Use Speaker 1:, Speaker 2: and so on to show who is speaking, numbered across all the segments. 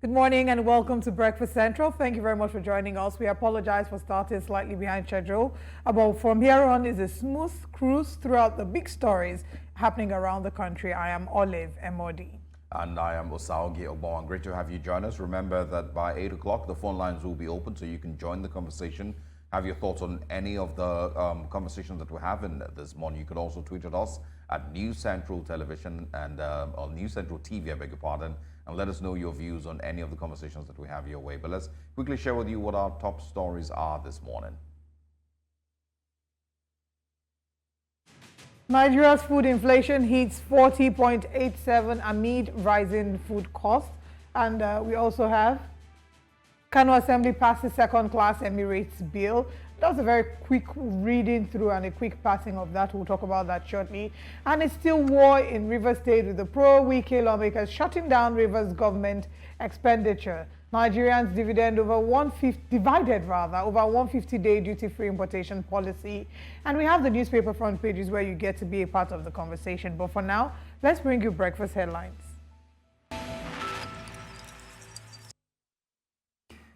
Speaker 1: Good morning and welcome to Breakfast Central. Thank you very much for joining us. We apologize for starting slightly behind schedule. But from here on is a smooth cruise throughout the big stories happening around the country. I am Olive Emodi.
Speaker 2: And I am Osaogi Obon. Great to have you join us. Remember that by 8 o'clock, the phone lines will be open so you can join the conversation. Have your thoughts on any of the conversations that we're having this morning. You can also tweet at us at News Central Television and or News Central TV, I beg your pardon, and let us know your views on any of the conversations that we have your way. But let's quickly share with you what our top stories are this morning.
Speaker 1: Nigeria's food inflation hits 40.87 amid rising food costs. And we also have Kano Assembly passes second-class Emirates bill. That was a very quick reading through and a quick passing of that. We'll talk about that shortly. And it's still war in Rivers State with the Pro-Wike lawmakers shutting down Rivers government expenditure. Nigerians divided over 150-day duty-free importation policy. And we have the newspaper front pages where you get to be a part of the conversation. But for now, let's bring you breakfast headlines.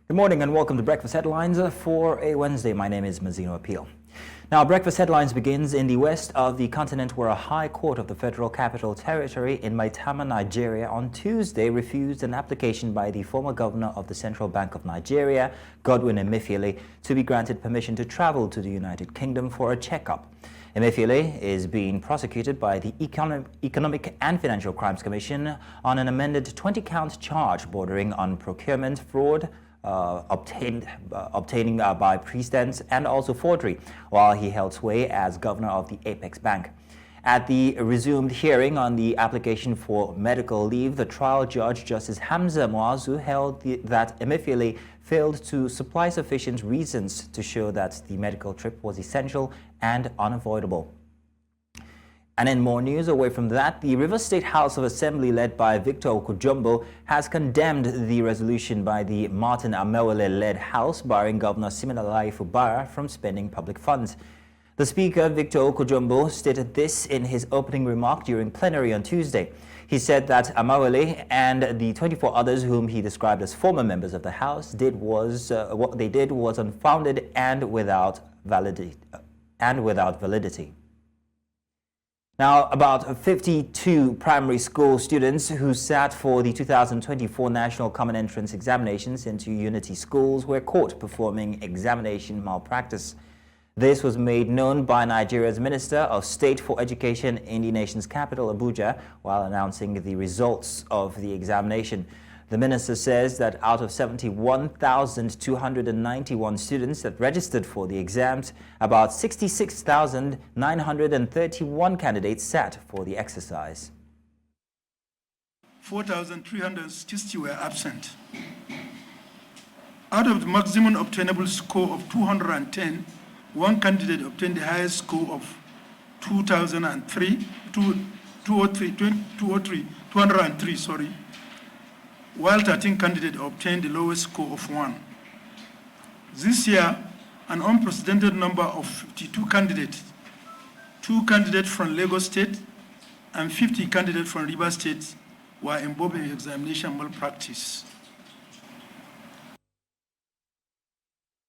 Speaker 3: Good morning and welcome to Breakfast Headlines for a Wednesday. My name is Mazino Appeal. Now, Breakfast Headlines begins in the west of the continent where a high court of the Federal Capital Territory in Maitama, Nigeria on Tuesday refused an application by the former governor of the Central Bank of Nigeria, Godwin Emefiele, to be granted permission to travel to the United Kingdom for a checkup. Emefiele is being prosecuted by the Economic and Financial Crimes Commission on an amended 20-count charge bordering on procurement fraud, obtaining by precedence, and also forgery, while he held sway as governor of the Apex Bank. At the resumed hearing on the application for medical leave, the trial judge, Justice Hamza Muazu, held that Emefiele failed to supply sufficient reasons to show that the medical trip was essential and unavoidable. And in more news away from that, the Rivers State House of Assembly, led by Victor Okujumbo, has condemned the resolution by the Martin Amewale-led House barring Governor Siminalayi Fubara from spending public funds. The Speaker, Victor Okujumbo, stated this in his opening remark during plenary on Tuesday. He said that Amewale and the 24 others whom he described as former members of the House what they did was unfounded and without validity. Now, about 52 primary school students who sat for the 2024 National Common Entrance Examinations into Unity schools were caught performing examination malpractice. This was made known by Nigeria's Minister of State for Education in the nation's capital, Abuja, while announcing the results of the examination. The minister says that out of 71,291 students that registered for the exams, about 66,931 candidates sat for the exercise.
Speaker 4: 4,360 were absent. Out of the maximum obtainable score of 210, one candidate obtained the highest score of 203, while 13 candidates obtained the lowest score of 1. This year, an unprecedented number of 52 candidates, 2 candidates from Lagos State and 50 candidates from Rivers State, were involved in examination malpractice.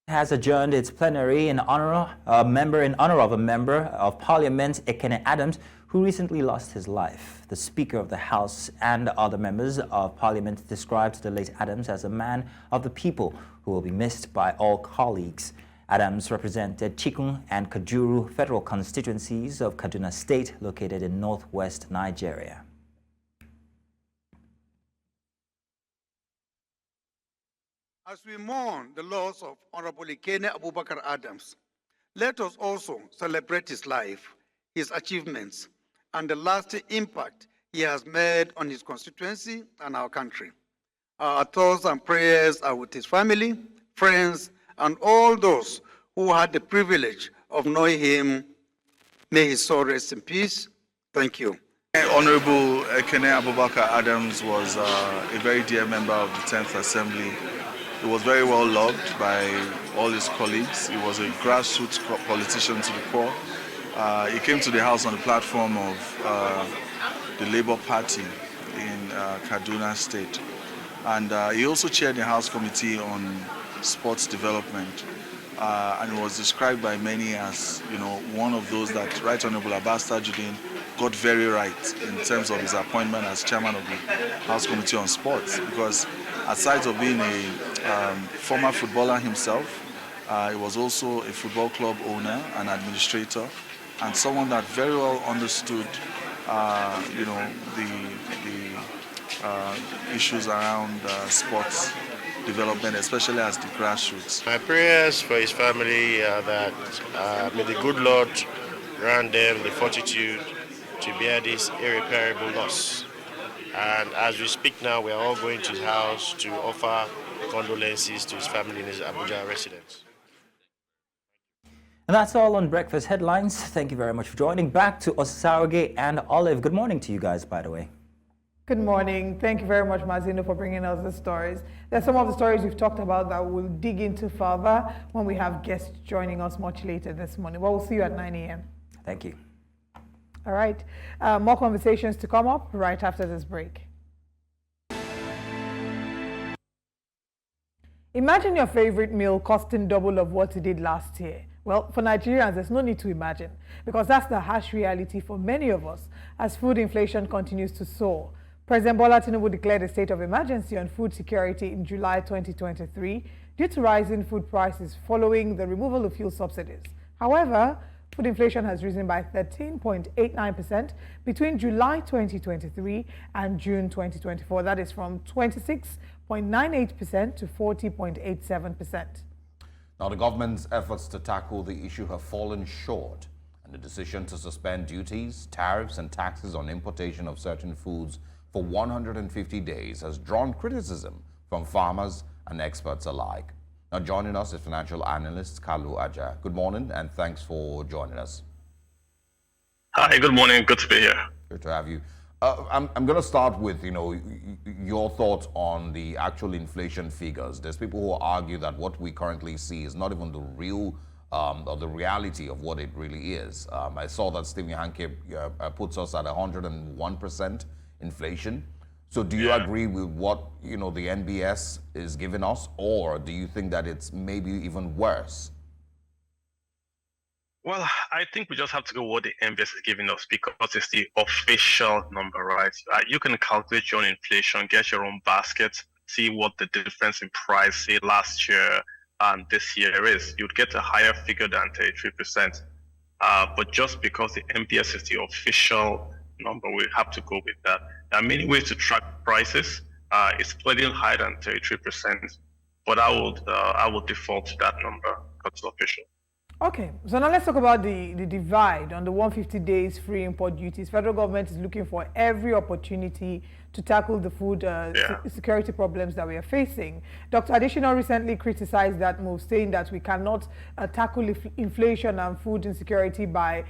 Speaker 3: Has adjourned its plenary in honor of a member of Parliament, Ekene Adams, who recently lost his life. The Speaker of the House and other members of Parliament described the late Adams as a man of the people who will be missed by all colleagues. Adams represented Chikun and Kajuru federal constituencies of Kaduna State, located in northwest Nigeria.
Speaker 5: As we mourn the loss of Honorable Ekene Abubakar Adams, let us also celebrate his life, his achievements, and the lasting impact he has made on his constituency and our country. Our thoughts and prayers are with his family, friends, and all those who had the privilege of knowing him. May his soul rest in peace. Thank you.
Speaker 6: Honorable Ekene Abubakar Adams was a very dear member of the 10th Assembly. He was very well loved by all his colleagues. He was a grassroots politician to the core. He came to the House on the platform of the Labour Party in Kaduna State. And he also chaired the House Committee on Sports Development. And was described by many as, one of those that Right Honorable Abbas Tajuddin got very right in terms of his appointment as chairman of the House Committee on Sports. Because aside of being a former footballer himself, he was also a football club owner and administrator, and someone that very well understood, the issues around sports development, especially as the grassroots.
Speaker 7: My prayers for his family are that may the good Lord grant them the fortitude to bear this irreparable loss. And as we speak now, we are all going to his house to offer condolences to his family and his Abuja residents.
Speaker 3: And that's all on Breakfast Headlines. Thank you very much for joining. Back to Osauge and Olive. Good morning to you guys, by the way.
Speaker 1: Good morning. Thank you very much, Mazino, for bringing us the stories. There's some of the stories we've talked about that we'll dig into further when we have guests joining us much later this morning. Well, we'll see you at 9 a.m.
Speaker 3: Thank you.
Speaker 1: All right. More conversations to come up right after this break. Imagine your favorite meal costing double of what it did last year. Well, for Nigerians, there's no need to imagine, because that's the harsh reality for many of us as food inflation continues to soar. President Bola Tinubu declared a state of emergency on food security in July 2023 due to rising food prices following the removal of fuel subsidies. However, food inflation has risen by 13.89% between July 2023 and June 2024. That is from 26.98% to 40.87%.
Speaker 2: Now, the government's efforts to tackle the issue have fallen short, and the decision to suspend duties, tariffs, and taxes on importation of certain foods for 150 days has drawn criticism from farmers and experts alike. Now, joining us is financial analyst Kalu Aja. Good morning, and thanks for joining us.
Speaker 8: Hi, good morning. Good to be here.
Speaker 2: Good to have you. I'm going to start with, your thoughts on the actual inflation figures. There's people who argue that what we currently see is not even the real or the reality of what it really is. I saw that Stephen Hanke puts us at 101% inflation. So do you agree with what, the NBS is giving us, or do you think that it's maybe even worse?
Speaker 8: Well, I think we just have to go what the MBS is giving us because it's the official number, right? You can calculate your own inflation, get your own basket, see what the difference in price, say last year and this year is. You'd get a higher figure than 33%. But just because the MBS is the official number, we have to go with that. There are many ways to track prices. It's clearly higher than 33%, but I would default to that number because it's official.
Speaker 1: Okay, so now let's talk about the divide on the 150 days free import duties. Federal government is looking for every opportunity to tackle the food security problems that we are facing. Dr. Adesina recently criticized that move, saying that we cannot tackle inflation and food insecurity by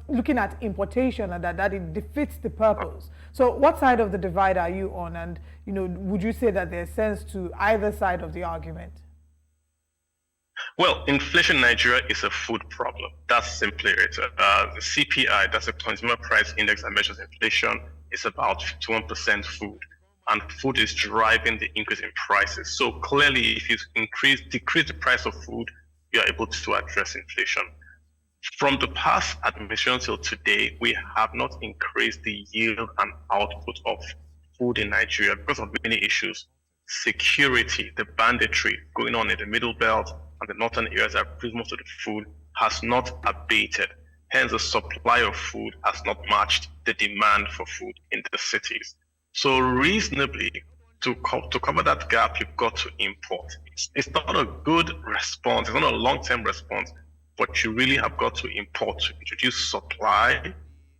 Speaker 1: looking at importation, and that it defeats the purpose. So what side of the divide are you on? And, would you say that there's sense to either side of the argument?
Speaker 8: Well, inflation in Nigeria is a food problem. That's simply it. The CPI, that's the Consumer Price Index that measures inflation, is about 51% food. And food is driving the increase in prices. So clearly, if you decrease the price of food, you are able to address inflation. From the past administration till today, we have not increased the yield and output of food in Nigeria because of many issues. Security, the banditry going on in the Middle Belt and the northern areas that produce most of the food has not abated. Hence, the supply of food has not matched the demand for food in the cities. So reasonably, to cover that gap, you've got to import. It's not a good response. It's not a long-term response, but you really have got to import to introduce supply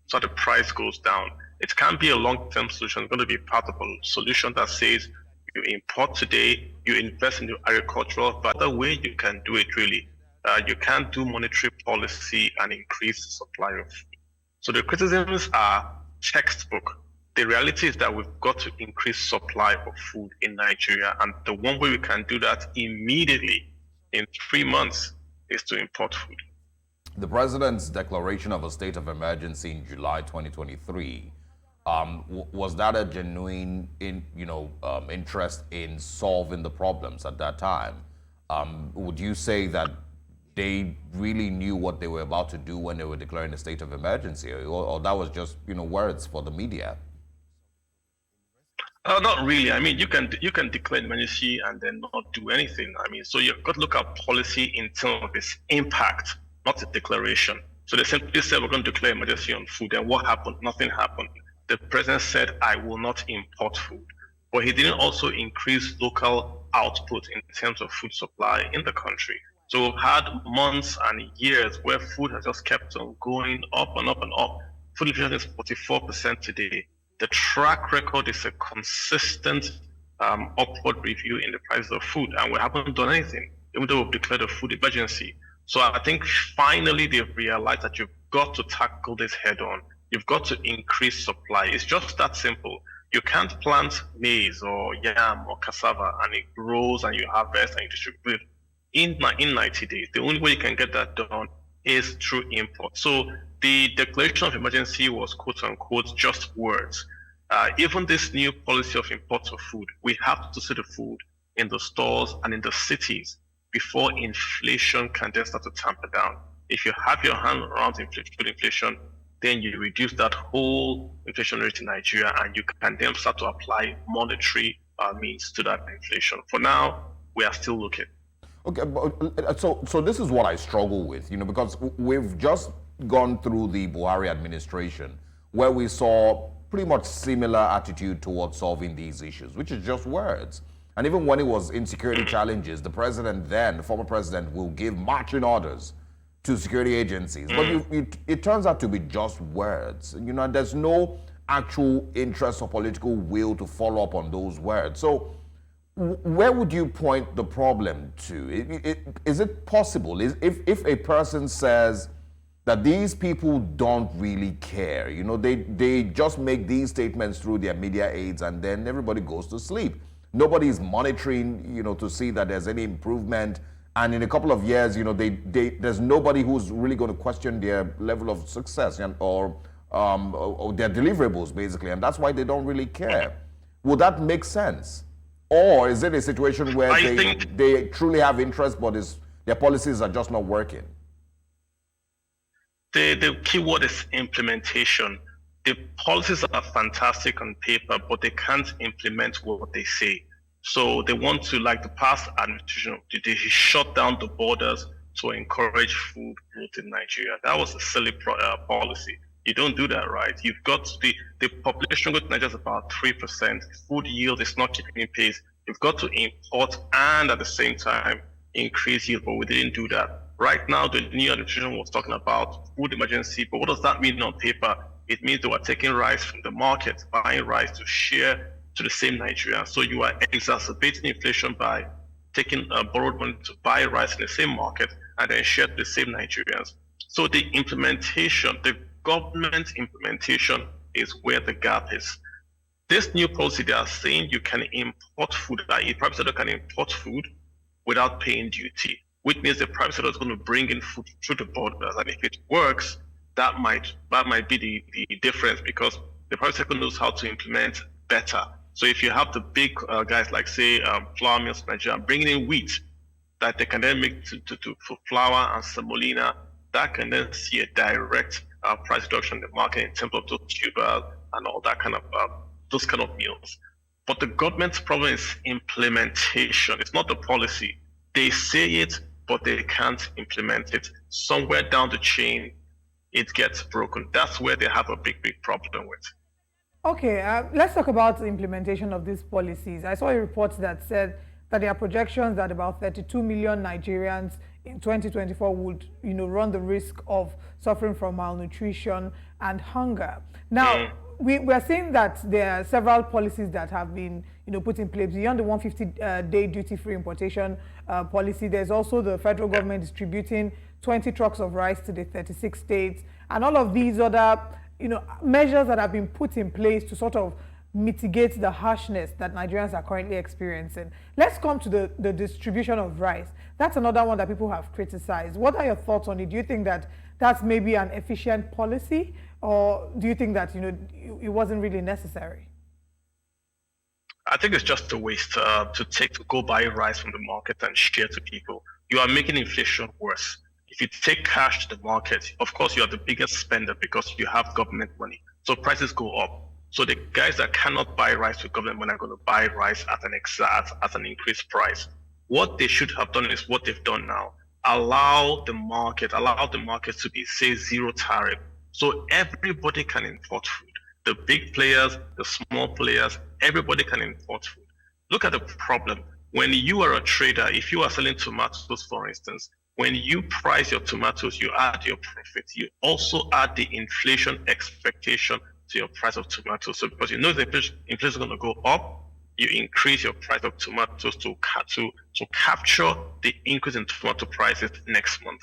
Speaker 8: so the price goes down. It can't be a long-term solution. It's going to be part of a solution that says you import today, you invest in your agricultural, but the way you can do it really, you can't do monetary policy and increase the supply of food. So the criticisms are textbook. The reality is that we've got to increase supply of food in Nigeria, and the one way we can do that immediately in 3 months is to import food.
Speaker 2: The president's declaration of a state of emergency in July 2023 Was that a genuine interest in solving the problems at that time? Would you say that they really knew what they were about to do when they were declaring a state of emergency, or that was just words for the media?
Speaker 8: Not really. I mean, you can declare emergency and then not do anything. I mean, so you've got to look at policy in terms of its impact, not a declaration. So they simply said we're going to declare emergency on food, and what happened? Nothing happened. The president said, I will not import food, but he didn't also increase local output in terms of food supply in the country. So we've had months and years where food has just kept on going up and up and up. Food inflation is 44% today. The track record is a consistent upward review in the prices of food, and we haven't done anything, even though we've declared a food emergency. So I think finally they've realized that you've got to tackle this head on. You've got to increase supply. It's just that simple. You can't plant maize or yam or cassava and it grows and you harvest and you distribute it in 90 days. The only way you can get that done is through import. So the declaration of emergency was quote unquote just words. Even this new policy of import of food, we have to see the food in the stores and in the cities before inflation can then start to tamper down. If you have your hand around inflation, then you reduce that whole inflation rate in Nigeria and you can then start to apply monetary means to that inflation. For now, we are still looking.
Speaker 2: Okay, but, so this is what I struggle with, because we've just gone through the Buhari administration where we saw pretty much similar attitude towards solving these issues, which is just words. And even when it was insecurity challenges, the president then, the former president, will give marching orders to security agencies. But it turns out to be just words. There's no actual interest or political will to follow up on those words. So where would you point the problem to? Is it possible, if a person says that these people don't really care, they just make these statements through their media aids and then everybody goes to sleep. Nobody is monitoring, to see that there's any improvement. And in a couple of years, there's nobody who's really going to question their level of success or their deliverables, basically. And that's why they don't really care. Would that make sense? Or is it a situation where they truly have interest, but their policies are just not working?
Speaker 8: The key word is implementation. The policies are fantastic on paper, but they can't implement what they say. So they want to, like the past administration, they shut down the borders to encourage food growth in Nigeria. That was a silly policy. You don't do that, right? You've got the population growth in Nigeria is about 3%. Food yield is not keeping pace. You've got to import and at the same time increase yield, but we didn't do that. Right now, the new administration was talking about food emergency, but what does that mean on paper? It means they were taking rice from the market, buying rice to share to the same Nigerians. So you are exacerbating inflation by taking borrowed money to buy rice in the same market and then share to the same Nigerians. So the implementation, the government implementation is where the gap is. This new policy, they are saying you can import food, i.e. private sector can import food without paying duty, which means the private sector is going to bring in food through the borders. And if it works, that might be the difference, because the private sector knows how to implement better. So if you have the big guys like, say, flour mills in Nigeria bringing in wheat that they can then make for flour and semolina, that can then see a direct price reduction in the market in terms of those tubers and all that kind of those kind of meals. But the government's problem is implementation. It's not the policy. They say it, but they can't implement it. Somewhere down the chain, it gets broken. That's where they have a big problem with.
Speaker 1: Okay, let's talk about the implementation of these policies. I saw a report that said that there are projections that about 32 million Nigerians in 2024 would, run the risk of suffering from malnutrition and hunger. Now, we are seeing that there are several policies that have been, put in place beyond the 150-day duty-free importation policy. There's also the federal government distributing 20 trucks of rice to the 36 states, and all of these other measures that have been put in place to sort of mitigate the harshness that Nigerians are currently experiencing. Let's come to the distribution of rice. That's another one that people have criticized. What are your thoughts on it? Do you think that that's maybe an efficient policy, or do you think that it wasn't really necessary?
Speaker 8: I think it's just a waste to go buy rice from the market and share to people. You are making inflation worse. If you take cash to the market, of course, you are the biggest spender because you have government money. So prices go up. So the guys that cannot buy rice with government money are going to buy rice at an increased price. What they should have done is what they've done now. Allow the market to be, say, zero tariff. So everybody can import food. The big players, the small players, everybody can import food. Look at the problem. When you are a trader, if you are selling tomatoes, for instance, when you price your tomatoes, you add your profit. You also add the inflation expectation to your price of tomatoes. So because you know the inflation is going to go up, you increase your price of tomatoes to capture the increase in tomato prices next month.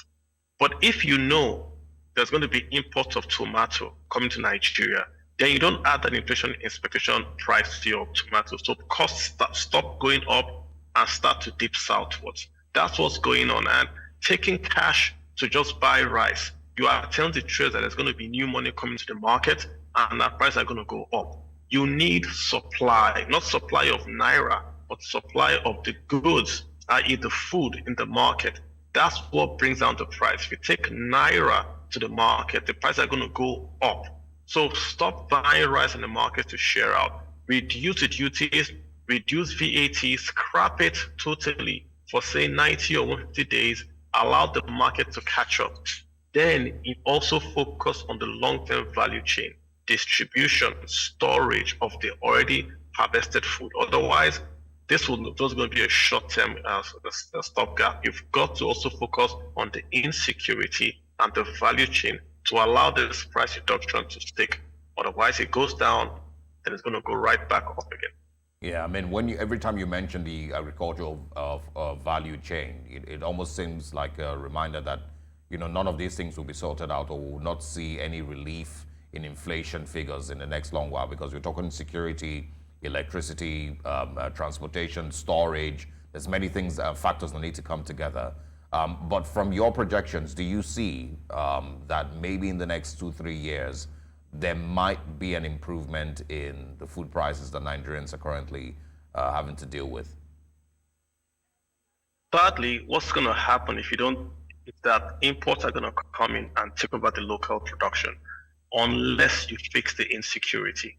Speaker 8: But if you know there's going to be imports of tomato coming to Nigeria, then you don't add that inflation expectation price to your tomatoes. So costs stop going up and start to dip southwards. That's what's going on. And taking cash to just buy rice, you are telling the traders that there's going to be new money coming to the market and that prices are going to go up. You need supply, not supply of naira, but supply of the goods, i.e. the food in the market. That's what brings down the price. If you take naira to the market, the prices are going to go up. So stop buying rice in the market to share out. Reduce the duties, reduce VAT, scrap it totally for say 90 or 150 days, allow the market to catch up. Then you also focus on the long-term value chain, distribution, storage of the already harvested food. Otherwise, this will just going to be a short-term stopgap. You've got to also focus on the insecurity and the value chain to allow this price reduction to stick. Otherwise, it goes down, then it's going to go right back up again.
Speaker 2: Yeah, I mean, every time you mention the agricultural value chain, it almost seems like a reminder that none of these things will be sorted out, or will not see any relief in inflation figures in the next long while, because we're talking security, electricity, transportation, storage. There's many things, factors that need to come together. But from your projections, do you see that maybe in the next 2-3 years, there might be an improvement in the food prices that Nigerians are currently having to deal with?
Speaker 8: Thirdly, what's going to happen if that imports are going to come in and take over the local production, unless you fix the insecurity.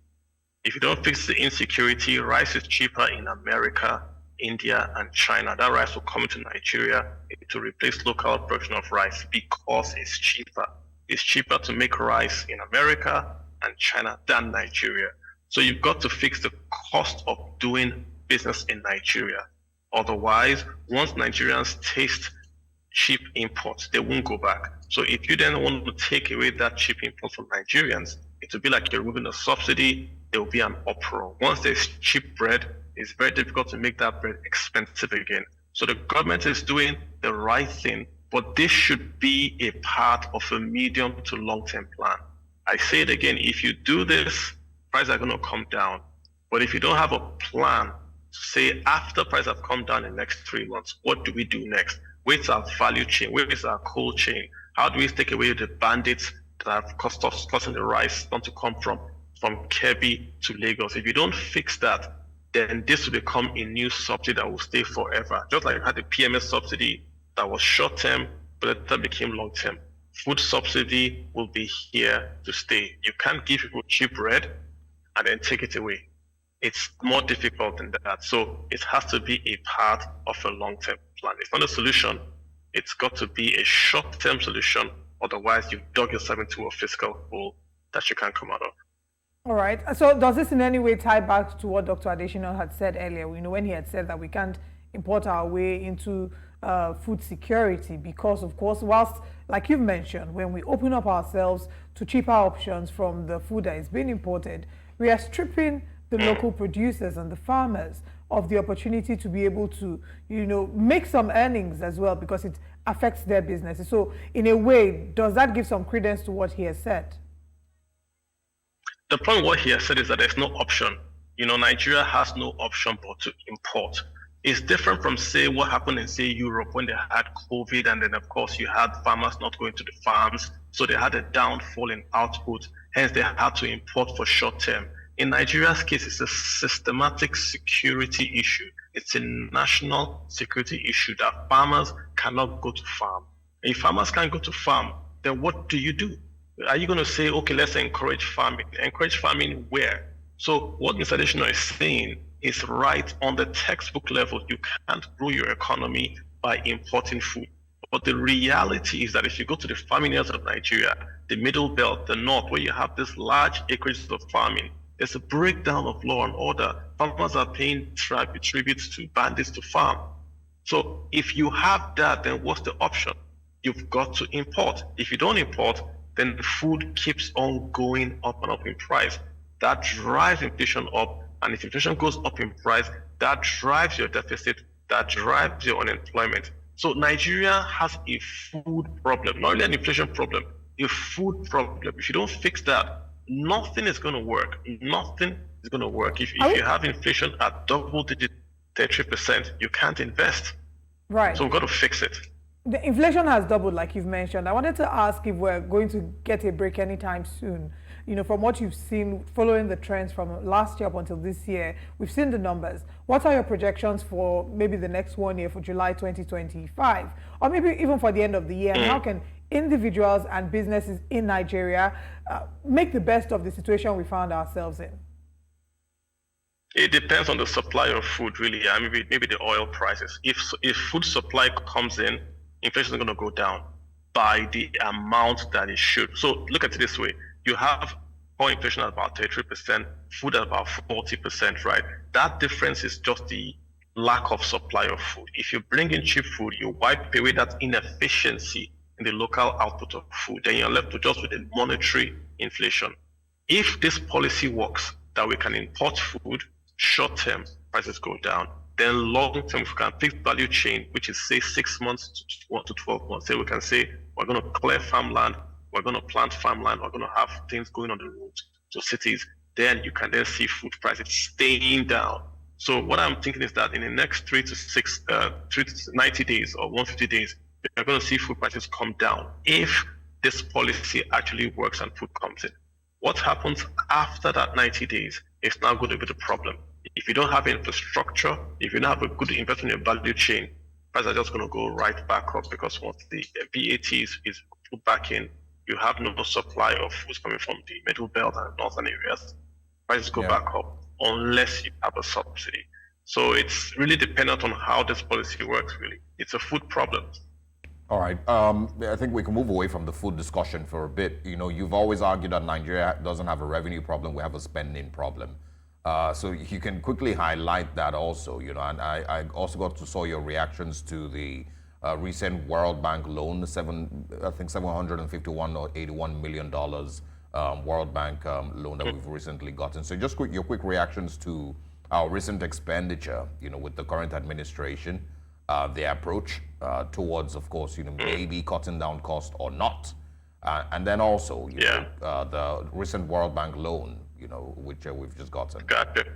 Speaker 8: If you don't fix the insecurity, rice is cheaper in America, India, and China. That rice will come into Nigeria to replace local production of rice because it's cheaper. It's cheaper to make rice in America and China than Nigeria. So you've got to fix the cost of doing business in Nigeria. Otherwise, once Nigerians taste cheap imports, they won't go back. So if you then want to take away that cheap import from Nigerians, it will be like you're removing a subsidy. There will be an uproar. Once there's cheap bread, it's very difficult to make that bread expensive again. So the government is doing the right thing, but this should be a part of a medium to long-term plan. I say it again, if you do this, prices are going to come down. But if you don't have a plan, say after prices have come down in the next 3 months, what do we do next? Where's our value chain? Where is our cold chain? How do we take away the bandits that have causing the rice not to come from Kebbi to Lagos? If you don't fix that, then this will become a new subsidy that will stay forever. Just like you had the PMS subsidy that was short-term, but that became long-term. Food subsidy will be here to stay. You can't give people cheap bread and then take it away. It's more difficult than that. So it has to be a part of a long-term plan. It's not a solution. It's got to be a short-term solution. Otherwise, you've dug yourself into a fiscal hole that you can't come out of.
Speaker 1: All right. So does this in any way tie back to what Dr. Adesina had said earlier? When he had said that we can't import our way into food security because, of course, whilst, like you've mentioned, when we open up ourselves to cheaper options from the food that is being imported, we are stripping the local producers and the farmers of the opportunity to be able to, make some earnings as well, because it affects their businesses. So in a way, does that give some credence to what he has said?
Speaker 8: The point what he has said is that there's no option. Nigeria has no option but to import. It's different from, say, what happened in, say, Europe when they had COVID, and then, of course, you had farmers not going to the farms, So they had a downfall in output, hence they had to import for short term. In Nigeria's case, it's a systematic security issue. It's a national security issue that farmers cannot go to farm. If farmers can't go to farm, then what do you do? Are you going to say, okay, let's encourage farming? Encourage farming where? So what Mr. Adesina is saying is right on the textbook level. You can't grow your economy by importing food. But the reality is that if you go to the farming areas of Nigeria, the middle belt, the north, where you have this large acreage of farming, there's a breakdown of law and order. Farmers are paying tributes to bandits to farm. So if you have that, then what's the option? You've got to import. If you don't import, then the food keeps on going up and up in price. That drives inflation up. And if inflation goes up in price, that drives your deficit, that drives your unemployment. So Nigeria has a food problem, not only an inflation problem, a food problem. If you don't fix that, nothing is going to work. Nothing is going to work. If you have inflation at double-digit 33%, you can't invest.
Speaker 1: Right.
Speaker 8: So we've got to fix it.
Speaker 1: The inflation has doubled, like you've mentioned. I wanted to ask if we're going to get a break anytime soon. You know, from what you've seen, following the trends from last year up until this year, we've seen the numbers. What are your projections for maybe the next 1 year, for July 2025, or maybe even for the end of the year? And how can individuals and businesses in Nigeria make the best of the situation we found ourselves in?
Speaker 8: It depends on the supply of food, really. Maybe the oil prices. If food supply comes in, inflation is going to go down by the amount that it should. So look at it this way. You have core inflation at about 33%, food at about 40%, right? That difference is just the lack of supply of food. If you bring in cheap food, you wipe away that inefficiency in the local output of food, then you're left just with a monetary inflation. If this policy works, that we can import food, short-term prices go down, then long-term, if we can fix value chain, which is say 6 months to 12 months, say we can say we're going to clear farmland, we're going to plant farmland, we're going to have things going on the roads to cities, then you can then see food prices staying down. So what I'm thinking is that in the next 3 to 90 days or 150 days, you're going to see food prices come down if this policy actually works and food comes in. What happens after that 90 days is now going to be the problem. If you don't have infrastructure, if you don't have a good investment in your value chain, prices are just going to go right back up, because once the VAT is put back in, you have no supply of foods coming from the middle belt and northern areas. Prices go back up unless you have a subsidy. So it's really dependent on how this policy works, really. It's a food problem.
Speaker 2: All right. I think we can move away from the food discussion for a bit. You know, you've always argued that Nigeria doesn't have a revenue problem, we have a spending problem. So you can quickly highlight that also, you know, and I also got to saw your reactions to the recent World Bank loan, I think $751 or $81 million World Bank loan that we've recently gotten. So just your quick reactions to our recent expenditure, you know, with the current administration, their approach towards, of course, you know, maybe cutting down cost or not. And then also, you know, the recent World Bank loan, you know, which we've just gotten.
Speaker 8: Gotcha.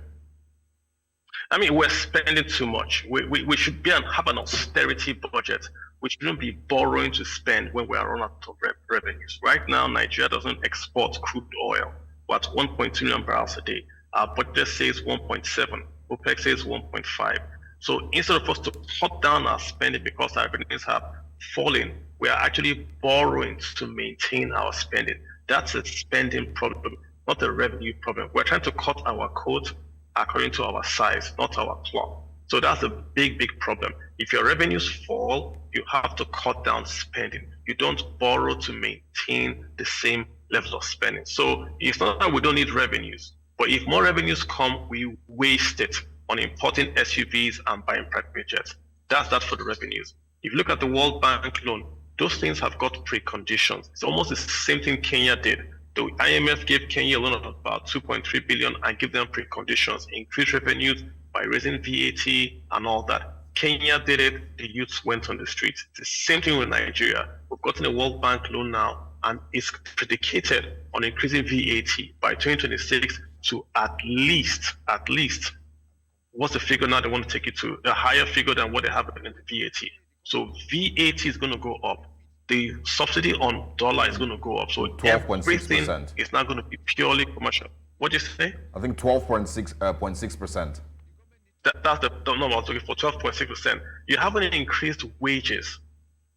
Speaker 8: I mean, we're spending too much. We should have an austerity budget. We shouldn't be borrowing to spend when we are run out of revenues. Right now, Nigeria doesn't export crude oil. We're at 1.2 million barrels a day. Our budget says 1.7. OPEC says 1.5. So instead of us to cut down our spending because our revenues have fallen, we are actually borrowing to maintain our spending. That's a spending problem, not a revenue problem. We're trying to cut our coat according to our size, not our cloth. So that's a big problem. If your revenues fall, you have to cut down spending. You don't borrow to maintain the same level of spending. So it's not that we don't need revenues, but if more revenues come, we waste it on importing SUVs and buying private jets. That's that for the revenues. If you look at the World Bank loan, those things have got preconditions. It's almost the same thing Kenya did. The IMF gave Kenya a loan of about 2.3 billion and gave them preconditions, increase revenues by raising VAT and all that. Kenya did it, the youths went on the streets. It's the same thing with Nigeria. We've gotten a World Bank loan now, and it's predicated on increasing VAT by 2026 to at least, what's the figure now they want to take it to? A higher figure than what they have in the VAT. So VAT is going to go up. the subsidy on dollar is going to go up. So
Speaker 2: 12.6%.
Speaker 8: everything is not going to be purely commercial. What did you say?
Speaker 2: I think 12.6%.
Speaker 8: That's the number I was looking for, 12.6%. You haven't increased wages.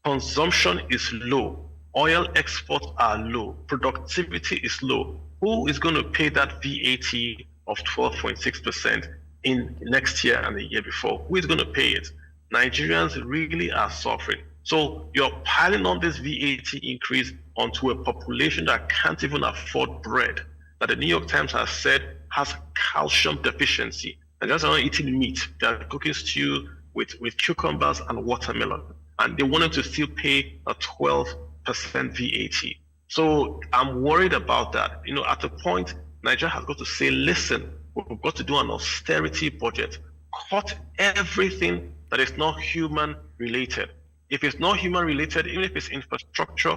Speaker 8: Consumption is low. Oil exports are low. Productivity is low. Who is going to pay that VAT of 12.6% in next year and the year before? Who is going to pay it? Nigerians really are suffering. So you're piling on this VAT increase onto a population that can't even afford bread, that the New York Times has said has calcium deficiency. And just not eating meat. They're cooking stew with cucumbers and watermelon. And they want them to still pay a 12% VAT. So I'm worried about that. You know, at a point, Nigeria has got to say, listen, we've got to do an austerity budget. Cut everything that is not human related. If it's not human related, even if it's infrastructure,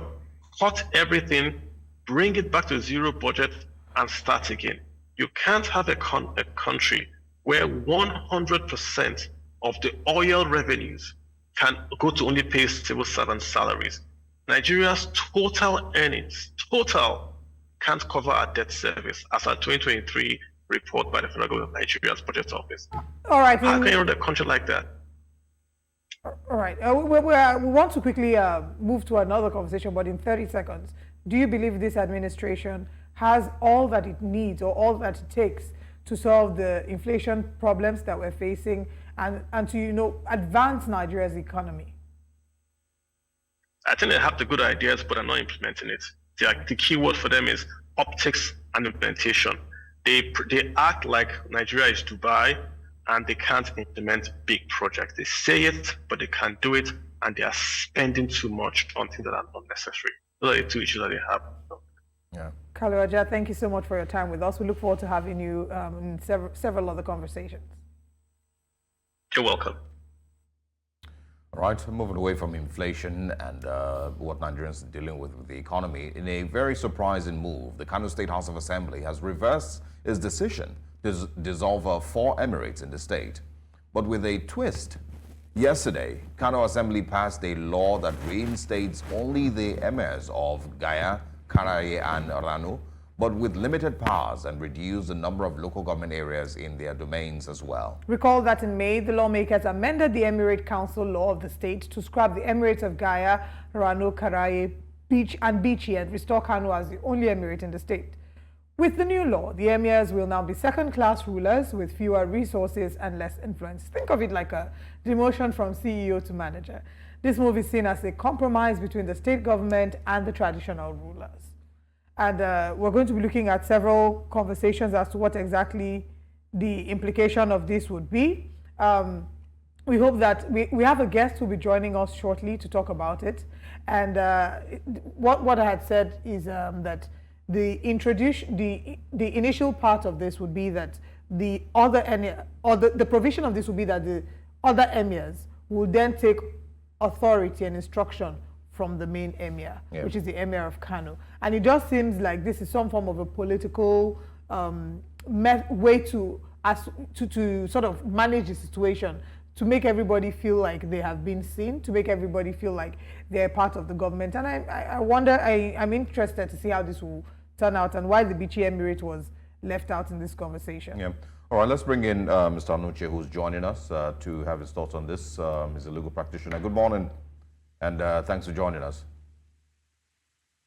Speaker 8: cut everything, bring it back to zero budget and start again. You can't have a country where 100% of the oil revenues can go to only pay civil servant salaries. Nigeria's total earnings, can't cover our debt service as our 2023 report by the Federal Government of Nigeria's Budget Office.
Speaker 1: All right.
Speaker 8: How can you run a country like that?
Speaker 1: All right. We want to quickly move to another conversation, but in 30 seconds, do you believe this administration has all that it needs or all that it takes to solve the inflation problems that we're facing and to, you know, advance Nigeria's economy?
Speaker 8: I think they have the good ideas, but are not implementing it. The key word for them is optics and implementation. They act like Nigeria is Dubai, and they can't implement big projects. They say it, but they can't do it, and they are spending too much on things that are not necessary. Those are the two issues that they have.
Speaker 2: Yeah.
Speaker 1: Kalu, thank you so much for your time with us. We look forward to having you in several other conversations.
Speaker 8: You're welcome.
Speaker 2: All right, moving away from inflation and what Nigerians are dealing with the economy, in a very surprising move, the Kano State House of Assembly has reversed its decision to dissolve 4 emirates in the state. But with a twist, yesterday, Kano Assembly passed a law that reinstates only the emirs of Gaya, Karaye and Rano, but with limited powers, and reduce the number of local government areas in their domains as well.
Speaker 1: Recall that in May, the lawmakers amended the Emirate Council law of the state to scrap the emirates of Gaya, Rano, Karaye, and Bichi and restore Kano as the only emirate in the state. With the new law, the emirs will now be second-class rulers with fewer resources and less influence. Think of it like a demotion from CEO to manager. This move is seen as a compromise between the state government and the traditional rulers. And we're going to be looking at several conversations as to what exactly the implication of this would be. We hope that we have a guest who will be joining us shortly to talk about it. And what I had said is that the initial part of this would be that the provision of this would be that the other emirs will then take authority and instruction from the main emir, which is the emir of Kano. And it just seems like this is some form of a political way to sort of manage the situation, to make everybody feel like they have been seen, to make everybody feel like they're part of the government. And I wonder, I'm interested to see how this will turn out and why the Bichi Emirate was left out in this conversation.
Speaker 2: Yeah. All right, let's bring in Mr. Anuche, who's joining us to have his thoughts on this. He's a legal practitioner. Good morning, and thanks for joining us.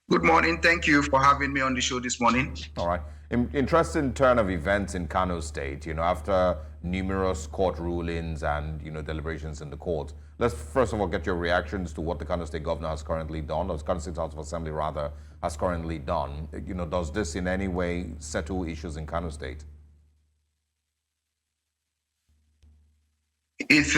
Speaker 9: Good morning. Thank you for having me on the show this morning.
Speaker 2: All right. Interesting turn of events in Kano State, you know, after numerous court rulings and, you know, deliberations in the court. Let's first of all get your reactions to what the Kano State Governor has currently done, or the Kano State House of Assembly rather, has currently done. You know, does this in any way settle issues in Kano State?
Speaker 9: It's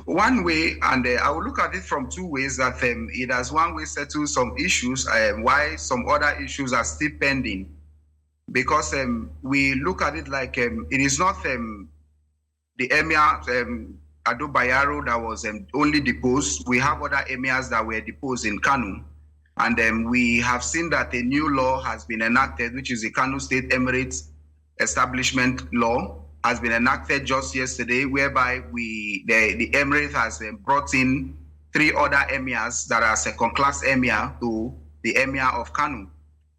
Speaker 9: one way, and I will look at it from 2 ways, that it has one way settled some issues, why some other issues are still pending. Because we look at it like it is not the emir, Ado Bayero, that was only deposed. We have other emirs that were deposed in Kano. And we have seen that a new law has been enacted, which is the Kano State Emirates Establishment Law, has been enacted just yesterday, whereby the Emirate has brought in 3 other emirs that are second-class emir to the emir of Kano.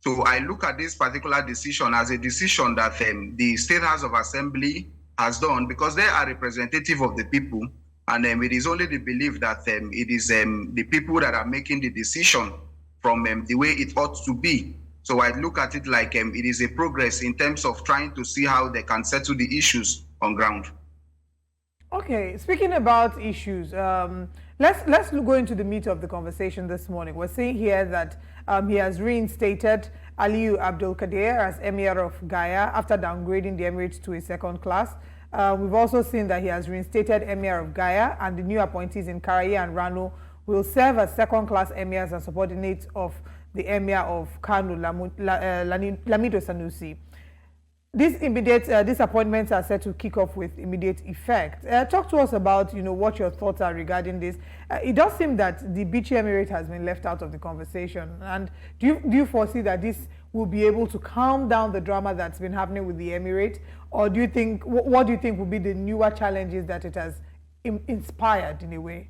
Speaker 9: So I look at this particular decision as a decision that the State House of Assembly has done because they are representative of the people, and it is only the belief that it is the people that are making the decision from the way it ought to be. So I look at it like it is a progress in terms of trying to see how they can settle the issues on ground.
Speaker 1: Okay, speaking about issues, let's go into the meat of the conversation this morning. We're seeing here that he has reinstated Aliyu Abdul Kadir as Emir of Gaya after downgrading the Emirates to a second class. We've also seen that he has reinstated Emir of Gaya, and the new appointees in Karaya and Rano will serve as second-class emirs and subordinates of the Emir of Kano, Lamido Sanusi. These appointments are set to kick off with immediate effect. Talk to us about, what your thoughts are regarding this. It does seem that the Bichi Emirate has been left out of the conversation. And do you foresee that this will be able to calm down the drama that's been happening with the Emirate? Or do you think, what do you think will be the newer challenges that it has inspired in a way?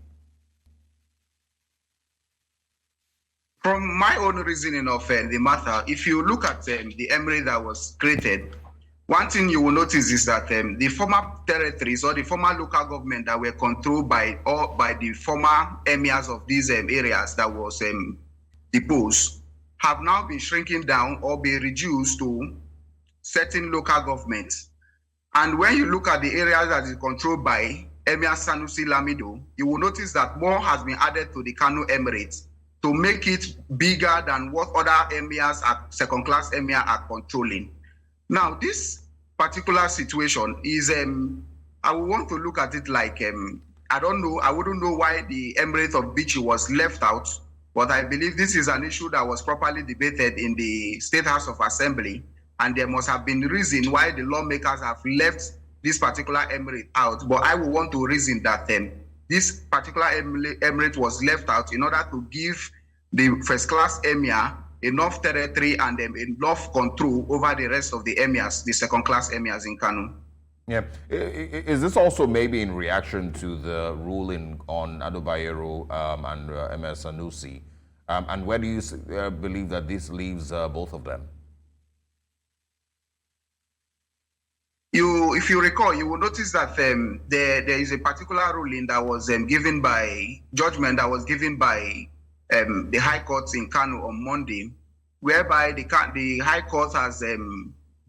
Speaker 9: From my own reasoning of the matter, if you look at the emirate that was created, one thing you will notice is that the former territories or the former local government that were controlled by the former emirs of these areas that was deposed have now been shrinking down or be reduced to certain local governments. And when you look at the areas that is controlled by Emir Sanusi Lamido, you will notice that more has been added to the Kano Emirate to make it bigger than what other emirs, second-class emir, are controlling. Now, this particular situation is, I would want to look at it like, I don't know, I wouldn't know why the Emirate of Bichi was left out, but I believe this is an issue that was properly debated in the State House of Assembly, and there must have been reason why the lawmakers have left this particular emirate out. But I would want to reason that this particular emirate was left out in order to give the first-class emir enough territory and enough control over the rest of the emirs, the second-class emirs in Kano.
Speaker 2: Yeah. Is this also maybe in reaction to the ruling on Ado Bayero and Emir Sanusi? And where do you believe that this leaves both of them?
Speaker 9: If you recall, you will notice that there is a particular ruling that was given by judgment that was given by the High Court in Kano on Monday, whereby the High Court has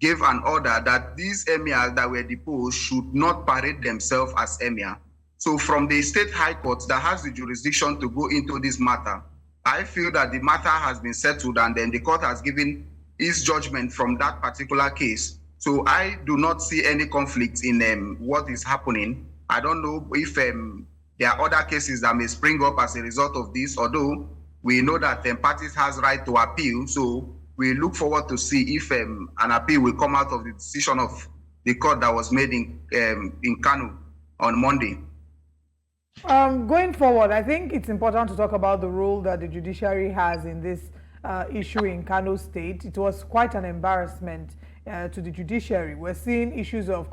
Speaker 9: gave an order that these emirs that were deposed should not parade themselves as emir. So from the State High Court that has the jurisdiction to go into this matter, I feel that the matter has been settled and then the court has given its judgment from that particular case. So I do not see any conflict in what is happening. I don't know if there are other cases that may spring up as a result of this, although we know that parties has right to appeal. So we look forward to see if an appeal will come out of the decision of the court that was made in Kano on Monday.
Speaker 1: Going forward, I think it's important to talk about the role that the judiciary has in this issue in Kano State. It was quite an embarrassment to the judiciary. We're seeing issues of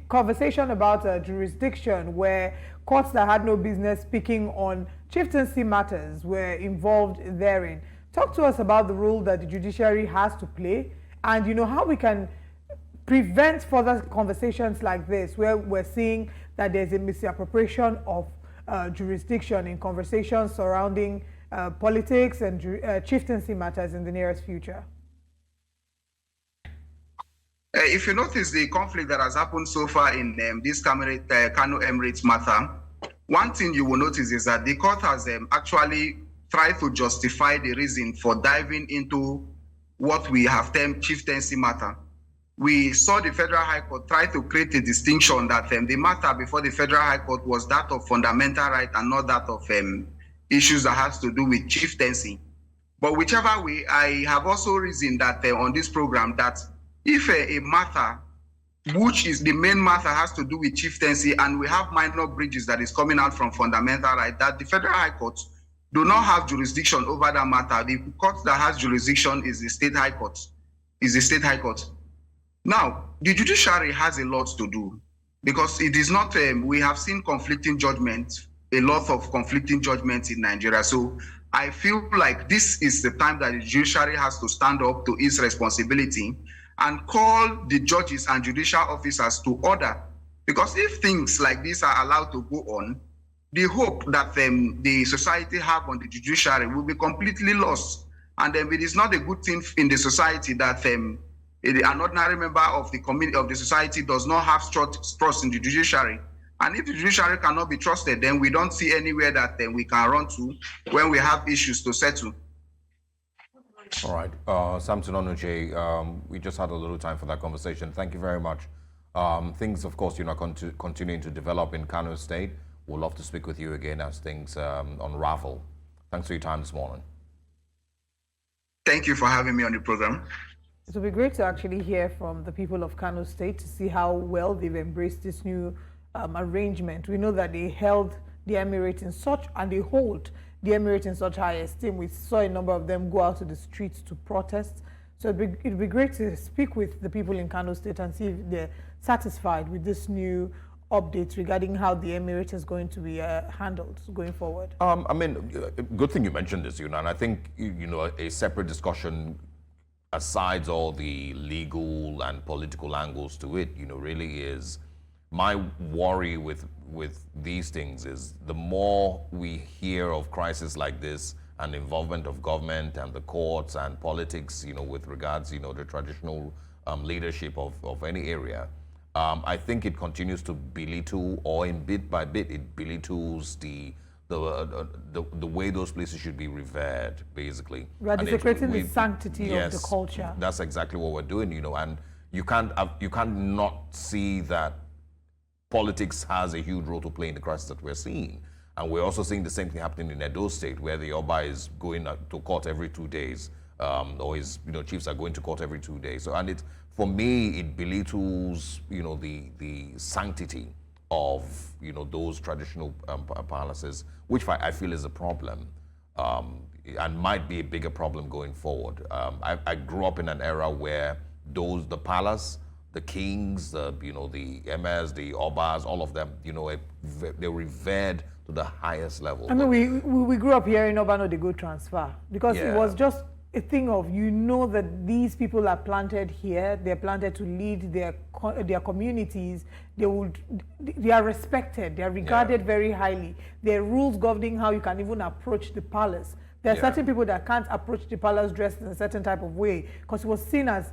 Speaker 1: conversation about jurisdiction where courts that had no business speaking on chieftaincy matters were involved therein. Talk to us about the role that the judiciary has to play and how we can prevent further conversations like this where we're seeing that there's a misappropriation of jurisdiction in conversations surrounding politics and chieftaincy matters in the nearest future.
Speaker 9: If you notice the conflict that has happened so far in this Kano Emirates matter, one thing you will notice is that the court has actually tried to justify the reason for diving into what we have termed chieftaincy matter. We saw the Federal High Court try to create a distinction that the matter before the Federal High Court was that of fundamental right and not that of issues that has to do with chieftaincy. But whichever way, I have also reasoned that on this program that if a matter, which is the main matter, has to do with chieftaincy, and we have minor breaches that is coming out from fundamental right, that the Federal High Court do not have jurisdiction over that matter. The court that has jurisdiction is the State High Court. Now, the judiciary has a lot to do because it is not. We have seen conflicting judgments a lot of conflicting judgments in Nigeria. So I feel like this is the time that the judiciary has to stand up to its responsibility and call the judges and judicial officers to order. Because if things like this are allowed to go on, the hope that the society have on the judiciary will be completely lost. And it is not a good thing in the society that an ordinary member of the community of the society does not have trust in the judiciary. And if the judiciary cannot be trusted, then we don't see anywhere that we can run to when we have issues to settle.
Speaker 2: All right, Samson Onuche, we just had a little time for that conversation. Thank you very much. Things, of course, continuing to develop in Kano State. We'll love to speak with you again as things unravel. Thanks for your time this morning.
Speaker 9: Thank you for having me on the program.
Speaker 1: It will be great to actually hear from the people of Kano State to see how well they've embraced this new arrangement. We know that they held the emirate in such, and they hold the emirate in such high esteem. We saw a number of them go out to the streets to protest. So it'd be great to speak with the people in Kano State and see if they're satisfied with this new updates regarding how the emirate is going to be handled going forward.
Speaker 2: I mean, good thing you mentioned this, and I think, a separate discussion aside all the legal and political angles to it, really is my worry with these things is the more we hear of crises like this and involvement of government and the courts and politics, with regards, the traditional leadership of any area, I think it continues to belittle, or in bit by bit, it belittles the way those places should be revered, basically.
Speaker 1: We are desecrating the sanctity of the culture.
Speaker 2: That's exactly what we're doing, and you can't not see that politics has a huge role to play in the crisis that we're seeing. And we're also seeing the same thing happening in Edo State, where the Oba is going to court every 2 days, or his chiefs are going to court every 2 days. So, and it, for me, it belittles the sanctity of those traditional palaces, which I feel is a problem, and might be a bigger problem going forward. I grew up in an era where the palace, the kings, the emirs, the obas, all of them, they revered to the highest level.
Speaker 1: I mean, we grew up here in Obano the good transfer, because it was just a thing of, that these people are planted here, they're planted to lead their communities, they are respected, they are regarded very highly. There are rules governing how you can even approach the palace. There are certain people that can't approach the palace dressed in a certain type of way, because it was seen as,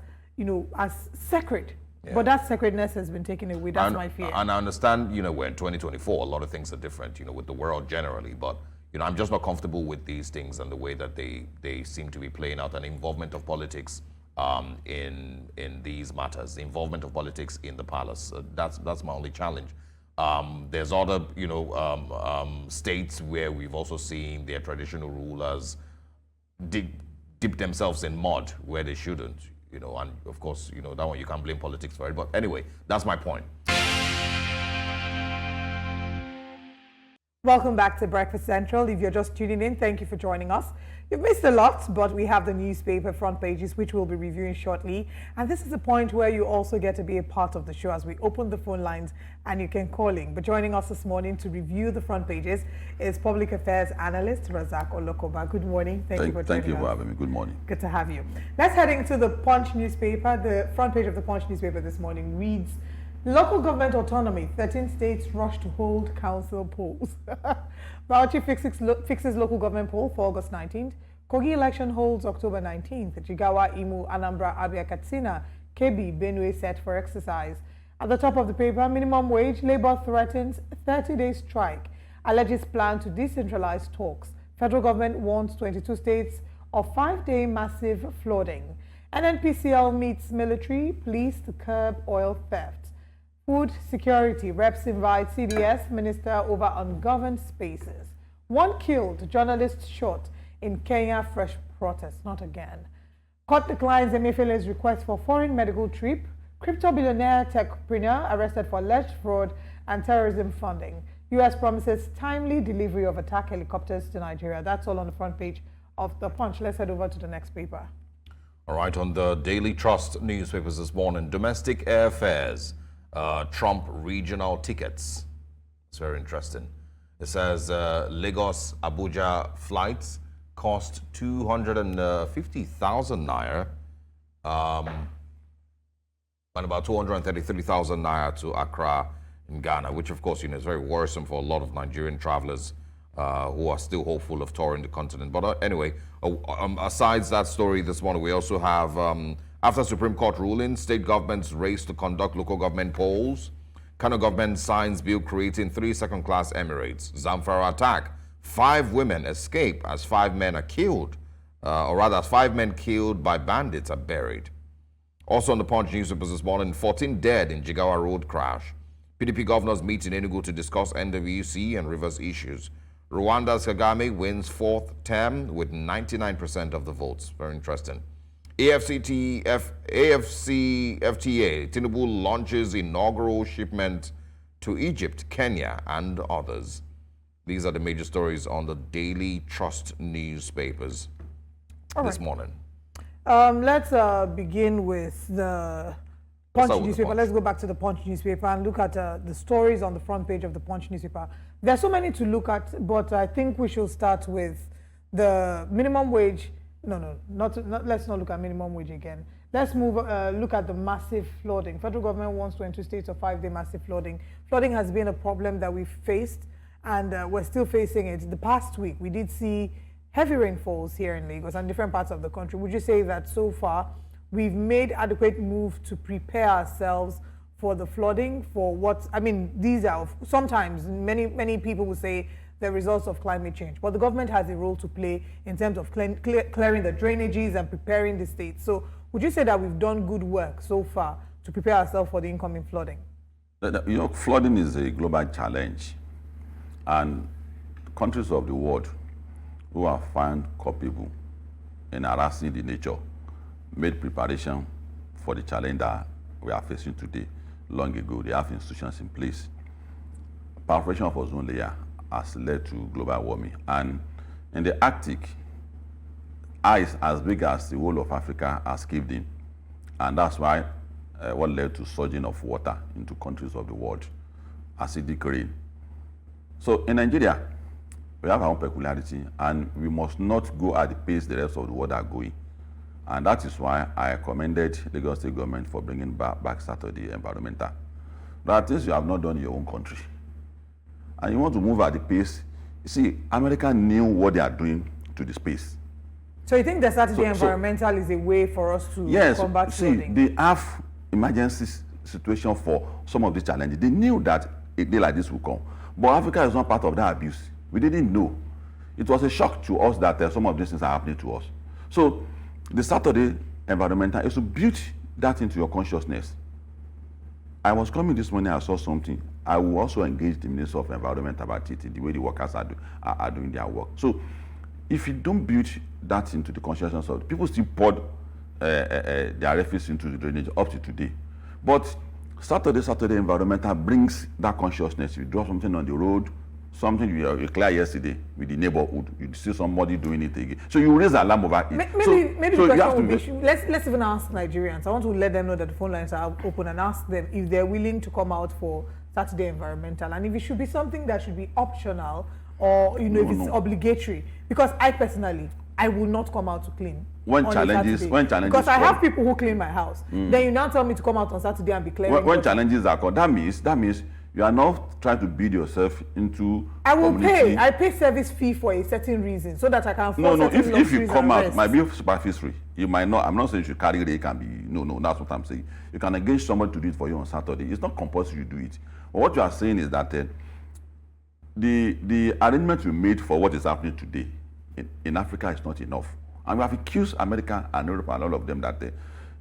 Speaker 1: as sacred. Yeah. But that sacredness has been taken away. That's my fear. And
Speaker 2: I understand, we're in 2024. A lot of things are different, with the world generally. But, I'm just not comfortable with these things and the way that they seem to be playing out, and involvement of politics in these matters, the involvement of politics in the palace. That's my only challenge. There's other, states where we've also seen their traditional rulers dip themselves in mud where they shouldn't. And of course, that one you can't blame politics for it. But anyway, that's my point.
Speaker 1: Welcome back to Breakfast Central. If you're just tuning in, thank you for joining us. You've missed a lot, but we have the newspaper front pages, which we'll be reviewing shortly. And this is the point where you also get to be a part of the show as we open the phone lines and you can call in. But joining us this morning to review the front pages is Public Affairs Analyst Razak Olokoba. Good morning. Thank you for joining us.
Speaker 10: Thank you for having me. Good morning.
Speaker 1: Good to have you. Let's head into the Punch newspaper. The front page of the Punch newspaper this morning reads, local government autonomy, 13 states rush to hold council polls. Bauchi fixes local government poll for August 19th. Kogi election holds October 19th. Jigawa, Imo, Anambra, Abia, Katsina, Kebbi, Benue set for exercise. At the top of the paper, minimum wage, Labour threatens 30-day strike. Alleges plan to decentralize talks. Federal government warns 22 states of 5-day massive flooding. NNPCL meets military, police to curb oil theft. Food security, reps invite CDS minister over ungoverned spaces. 1 killed, journalist shot in Kenya, fresh protest, not again. Court declines Emefiele's request for foreign medical trip. Crypto billionaire techpreneur arrested for alleged fraud and terrorism funding. U.S. promises timely delivery of attack helicopters to Nigeria. That's all on the front page of the Punch. Let's head over to the next paper.
Speaker 2: All right, on the Daily Trust newspapers this morning, domestic airfares. Trump regional tickets. It's very interesting. It says Lagos Abuja flights cost 250,000 naira, and about 233,000 naira to Accra in Ghana, which of course, is very worrisome for a lot of Nigerian travelers who are still hopeful of touring the continent. But anyway, aside that story this morning, we also have, after Supreme Court ruling, state governments race to conduct local government polls. Kano government signs bill creating 3 second-class emirates. Zamfara attack. 5 women escape as 5 men are killed, or rather 5 men killed by bandits are buried. Also on the Punch newspapers this morning, 14 dead in Jigawa road crash. PDP governors meet in Enugu to discuss NWC and Rivers issues. Rwanda's Kagame wins 4th term with 99% of the votes. Very interesting. AFCFTA, Tinubu launches inaugural shipment to Egypt, Kenya, and others. These are the major stories on the Daily Trust newspapers this morning.
Speaker 1: Let's begin with the Punch newspaper. Let's go back to the Punch newspaper and look at the stories on the front page of the Punch newspaper. There's so many to look at, but I think we should start with the minimum wage. Let's not look at minimum wage again. Let's look at the massive flooding. Federal government wants 22 states of 5-day massive flooding. Flooding has been a problem that we've faced, and we're still facing it. The past week, we did see heavy rainfalls here in Lagos and different parts of the country. Would you say that so far we've made adequate move to prepare ourselves for the flooding? For what, these are sometimes many people will say the results of climate change, but the government has a role to play in terms of clearing the drainages and preparing the state. So would you say that we've done good work so far to prepare ourselves for the incoming flooding?
Speaker 10: Flooding is a global challenge, and countries of the world who are found culpable in harassing the nature made preparation for the challenge that we are facing today long ago. They have institutions in place. Perforation of ozone layer has led to global warming, and in the Arctic, ice as big as the whole of Africa has caved in, and that's why what led to surging of water into countries of the world, acidic rain. So in Nigeria, we have our own peculiarity, and we must not go at the pace the rest of the world are going. And that is why I commended the Lagos State government for bringing back Saturday environmental. There are things you have not done in your own country, and you want to move at the pace. You see, America knew what they are doing to the space.
Speaker 1: So you think the Saturday environmental is a way for us to combat flooding?
Speaker 10: They have emergency situation for some of the challenges. They knew that a day like this will come. But Africa is not part of that abuse. We didn't know. It was a shock to us that some of these things are happening to us. So the Saturday environmental is to build that into your consciousness. I was coming this morning, I saw something. I will also engage the Minister of Environment about it, the way the workers are doing their work. So if you don't build that into the consciousness of people, still poured their refuse into the drainage up to today. But Saturday environmental brings that consciousness. You drop something on the road, something you clear yesterday with the neighborhood, you see somebody doing it again. So you raise alarm over it.
Speaker 1: Maybe the question would be, let's even ask Nigerians. I want to let them know that the phone lines are open and ask them if they're willing to come out for Saturday environmental, and if it should be something that should be optional, or if it's obligatory. Because I personally, I will not come out to clean. When challenges because I have people who clean my house. Then you now tell me to come out on Saturday and be clearing.
Speaker 10: When challenges are called, that means you are not trying to build yourself into.
Speaker 1: I will pay. I pay service fee for a certain reason so that I can.
Speaker 10: If you come out, it might be superfice free. You might not. I'm not saying you should carry it. It can be. No. That's what I'm saying. You can engage someone to do it for you on Saturday. It's not compulsory you do it. But what you are saying is that the arrangement we made for what is happening today in Africa is not enough. And we have accused America and Europe and all of them that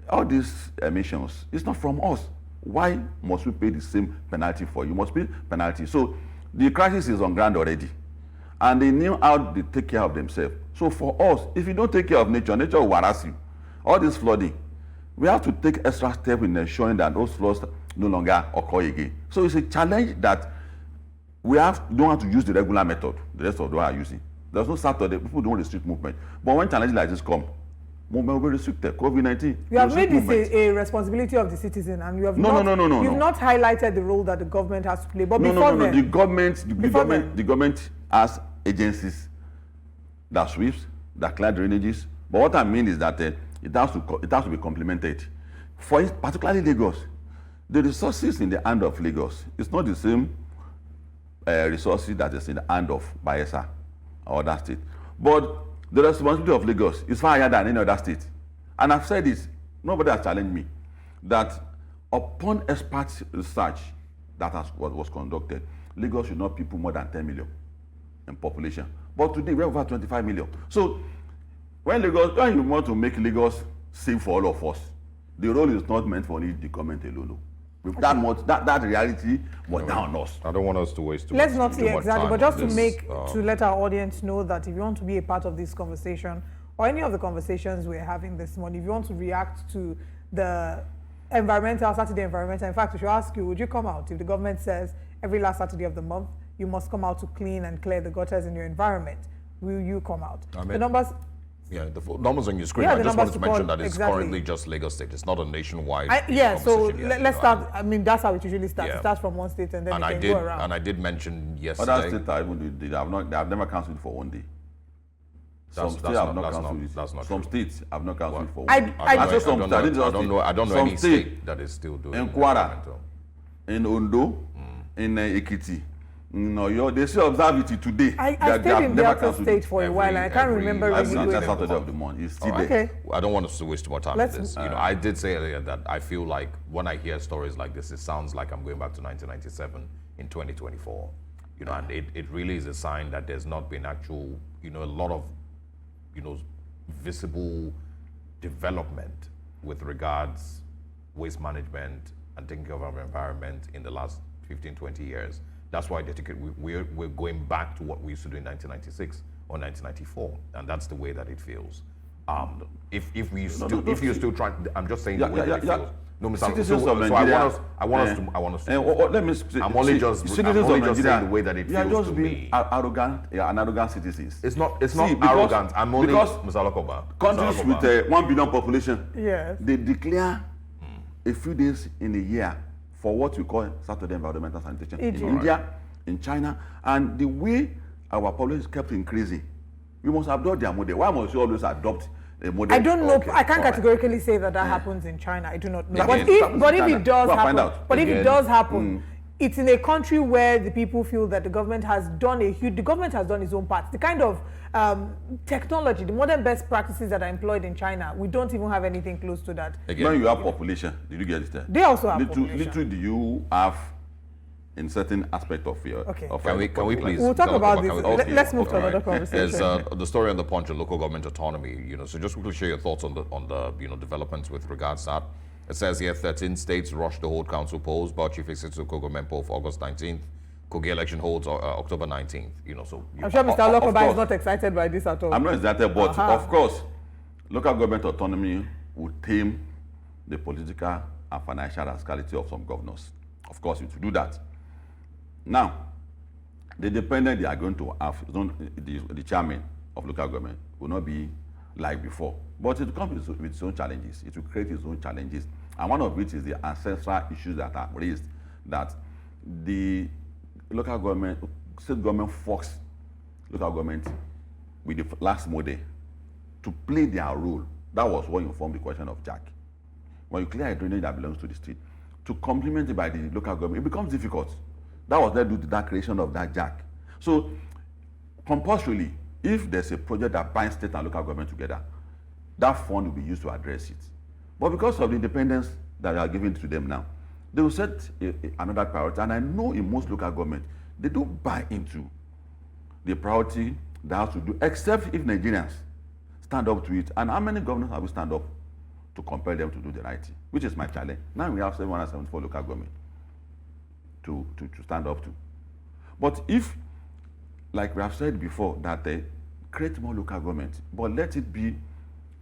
Speaker 10: all these emissions, it's not from us. Why must we pay the same penalty for you? Must pay penalty. So the crisis is on ground already. And they knew how to take care of themselves. So for us, if you don't take care of nature, nature will harass you. All this flooding, we have to take extra steps in ensuring that those floods no longer occur again. So it's a challenge that we don't have to use the regular method the rest of the world are using. There's no Saturday, people don't restrict movement. But when challenges like this come, movement will be restricted. COVID-19.
Speaker 1: You have made this a responsibility of the citizen, and you have not highlighted the role that the government has to play. But
Speaker 10: the government has agencies that sweeps, that clear drainages. But what I mean is that it has to be complemented. For particularly Lagos, the resources in the hand of Lagos is not the same resources that is in the hand of Bayelsa or other state. But the responsibility of Lagos is far higher than any other state. And I've said this, nobody has challenged me, that upon expert research that was conducted, Lagos should not people more than 10 million in population. But today we're over 25 million. So when you want to make Lagos safe for all of us, the role is not meant for only the government alone. Okay. That reality was down on us.
Speaker 2: I don't want us to waste too
Speaker 1: Let's
Speaker 2: much,
Speaker 1: not say exactly, but just
Speaker 2: to
Speaker 1: let our audience know that if you want to be a part of this conversation or any of the conversations we're having this morning, if you want to react to the Saturday environmental, in fact, we should ask you, would you come out if the government says every last Saturday of the month you must come out to clean and clear the gutters in your environment? Will you come out?
Speaker 2: The numbers. Yeah, the numbers on your screen. I just wanted to mention that it's currently just Lagos State. It's not a nationwide.
Speaker 1: So let's start. I mean, that's how it usually starts. It starts from one state and then it can go around.
Speaker 2: And I did mention yesterday.
Speaker 10: Other states have never cancelled for one day. Some states have not cancelled. Some states have not cancelled for one day.
Speaker 2: I don't know any state that is still doing.
Speaker 10: In Kwara, in Ondo, in Ekiti. No, they still observe it today.
Speaker 1: I stayed in Delta State for a while, and I can't remember really doing it.
Speaker 10: Saturday of the month. It's still there.
Speaker 2: I don't want us to waste too much time on this. I did say earlier that I feel like when I hear stories like this, it sounds like I'm going back to 1997 in 2024. And it really is a sign that there's not been actual, a lot of, visible development with regards waste management and taking care of our environment in the last 15, 20 years. That's why we're going back to what we used to do in 1996 or 1994, and that's the way that it feels. If you're still trying, I'm just saying the way that it feels. No, Mr. I want us to.
Speaker 10: Let me say, I'm only just saying the way that it feels to me. Arrogant citizens.
Speaker 2: It's not arrogant. I'm only Mr. Lokoba.
Speaker 10: Countries with 1 billion population, they declare a few days in a year for what we call Saturday environmental sanitation in India, in China, and the way our population is kept increasing, we must adopt their model. Why must we always adopt a model?
Speaker 1: I don't know. I can't categorically say that happens in China. I do not know. But if it does happen, it's in a country where the people feel that the government has done its own part. The kind of technology, the modern best practices that are employed in China, we don't even have anything close to that.
Speaker 10: When you have population, did you get it there?
Speaker 1: They also have population.
Speaker 10: Little do you have in certain aspect of your...
Speaker 1: Okay.
Speaker 2: Can we please...
Speaker 1: We'll talk about this. Let's move to another conversation.
Speaker 2: There's the story on the Punch of local government autonomy. So just quickly share your thoughts on the developments with regards to that. It says here 13 states rush to hold council polls, but Chief Executive government poll for August 19th. Kogi election holds October 19th.
Speaker 1: I'm sure Mr. Lokoba is not excited by this at all.
Speaker 10: I'm not excited, but of course, local government autonomy would tame the political and financial rascality of some governors. Of course, it will do that. Now, the dependent they are going to have, the chairman of local government will not be like before, but it comes with its own challenges. It will create its own challenges, and one of which is the ancestral issues that are raised, that the local government, state government forced local government with the last model to play their role. That was what informed the question of Jack. When you clear a drainage that belongs to the state, to complement it by the local government, it becomes difficult. That was led due to that creation of that Jack. So, compulsorily, if there's a project that binds state and local government together, that fund will be used to address it. But because of the independence that are given to them now, they will set another priority. And I know in most local government, they don't buy into the priority they have to do, except if Nigerians stand up to it. And how many governors have we stand up to compel them to do the right thing? Which is my challenge. Now we have 774 local government to stand up to. But if, like we have said before, that they create more local government, but let it be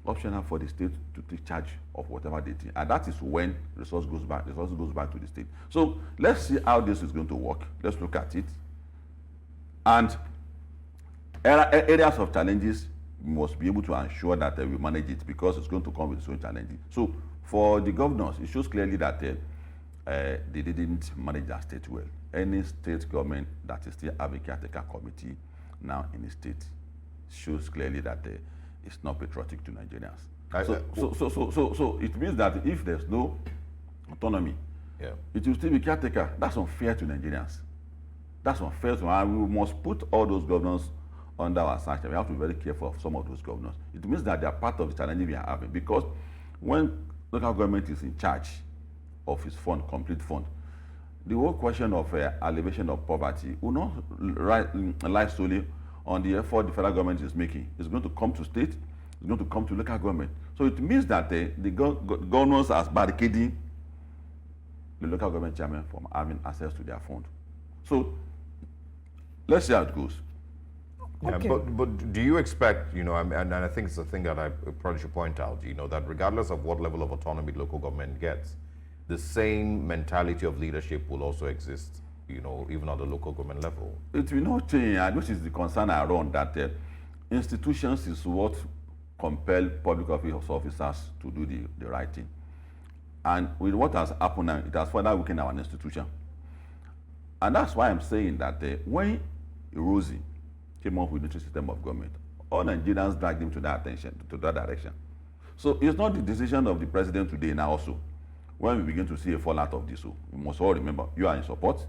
Speaker 10: optional for the state to take charge of whatever they think. And that is when resource goes back to the state. So let's see how this is going to work. Let's look at it. And areas of challenges we must be able to ensure that we manage it, because it's going to come with its own challenges. So for the governors, it shows clearly that they didn't manage their state well. Any state government that is still having caretaker committee now in the state shows clearly that it's not patriotic to Nigerians. So it means that if there's no autonomy, it will still be caretaker. That's unfair to Nigerians. That's unfair to, and we must put all those governors under our sanction. We have to be very careful of some of those governors. It means that they are part of the challenge we are having, because when local government is in charge of its fund, complete fund, the whole question of elevation of poverty will not lie solely on the effort the federal government is making. It's going to come to state, it's going to come to local government. So it means that the governors are barricading the local government chairman from having access to their fund. So let's see how it goes.
Speaker 2: Yeah,
Speaker 1: Okay.
Speaker 2: but do you expect, and I think it's the thing that I probably should point out, that regardless of what level of autonomy local government gets, the same mentality of leadership will also exist, even at the local government level.
Speaker 10: It will not change, and which is the concern around that institutions is what compel public officers to do the right thing. And with what has happened now, it has further weakened our institution. And that's why I'm saying that when Rosie came up with the system of government, all Nigerians dragged him to that direction. So it's not the decision of the president today now also. When we begin to see a fallout of this, we must all remember, you are in support,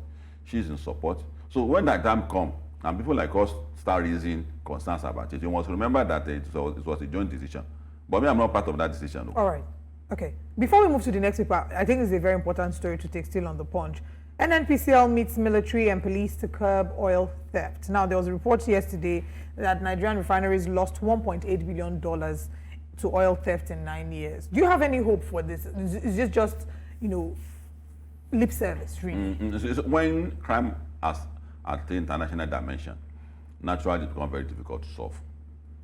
Speaker 10: she's in support. So when that time comes, and people like us start raising concerns about it, you must remember that it was a joint decision. But me, I'm not part of that decision.
Speaker 1: All right. Okay. Before we move to the next paper, I think it's a very important story to take still on the Punch. NNPCL meets military and police to curb oil theft. Now, there was a report yesterday that Nigerian refineries lost $1.8 billion to oil theft in 9 years. Do you have any hope for this? Is this just, lip service, really?
Speaker 10: So when crime has at the international dimension, naturally it becomes very difficult to solve.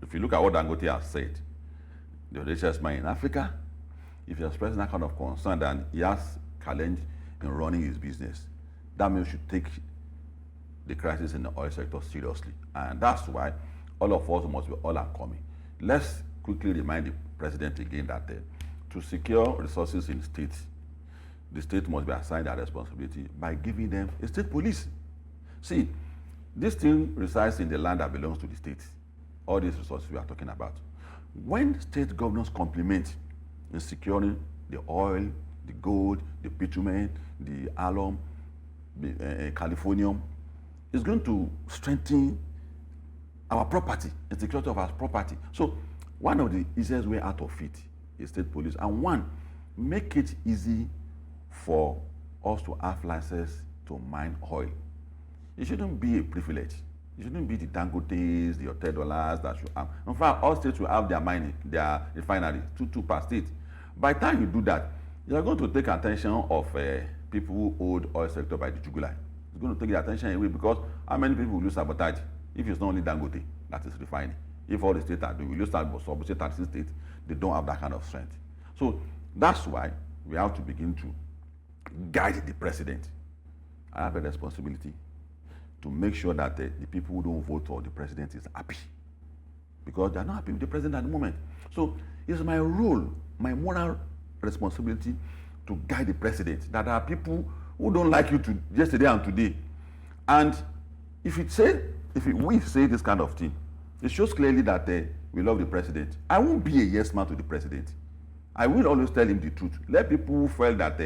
Speaker 10: If you look at what Dangote has said, the richest man in Africa, if he expresses that kind of concern and he has challenge in running his business, that means you should take the crisis in the oil sector seriously. And that's why all of us must be all coming. Let's quickly remind the president again that to secure resources in states, the state must be assigned that responsibility by giving them a state police. See, this thing resides in the land that belongs to the state. All these resources we are talking about. When state governors complement in securing the oil, the gold, the bitumen, the alum, the californium, it's going to strengthen our property, the security of our property. So one of the easiest way out of it is state police, and one, make it easy for us to have license to mine oil. It shouldn't be a privilege. It shouldn't be the Dangotes, the $10 that should have. In fact, all states will have their mining, their refineries, two per state. By the time you do that, you are going to take attention of people who hold oil sector by the jugular. It's going to take the attention away, because how many people will you sabotage if it's not only Dangote that is refining? If all the states are doing, will you sabotage 36 states? They don't have that kind of strength. So that's why we have to begin to guide the president. I have a responsibility to make sure that the people who don't vote for the president is happy, because they're not happy with the president at the moment. So it's my role, my moral responsibility to guide the president, that there are people who don't like you yesterday and today. And if we say this kind of thing, it shows clearly that we love the president. I won't be a yes man to the president. I will always tell him the truth. Let people who feel that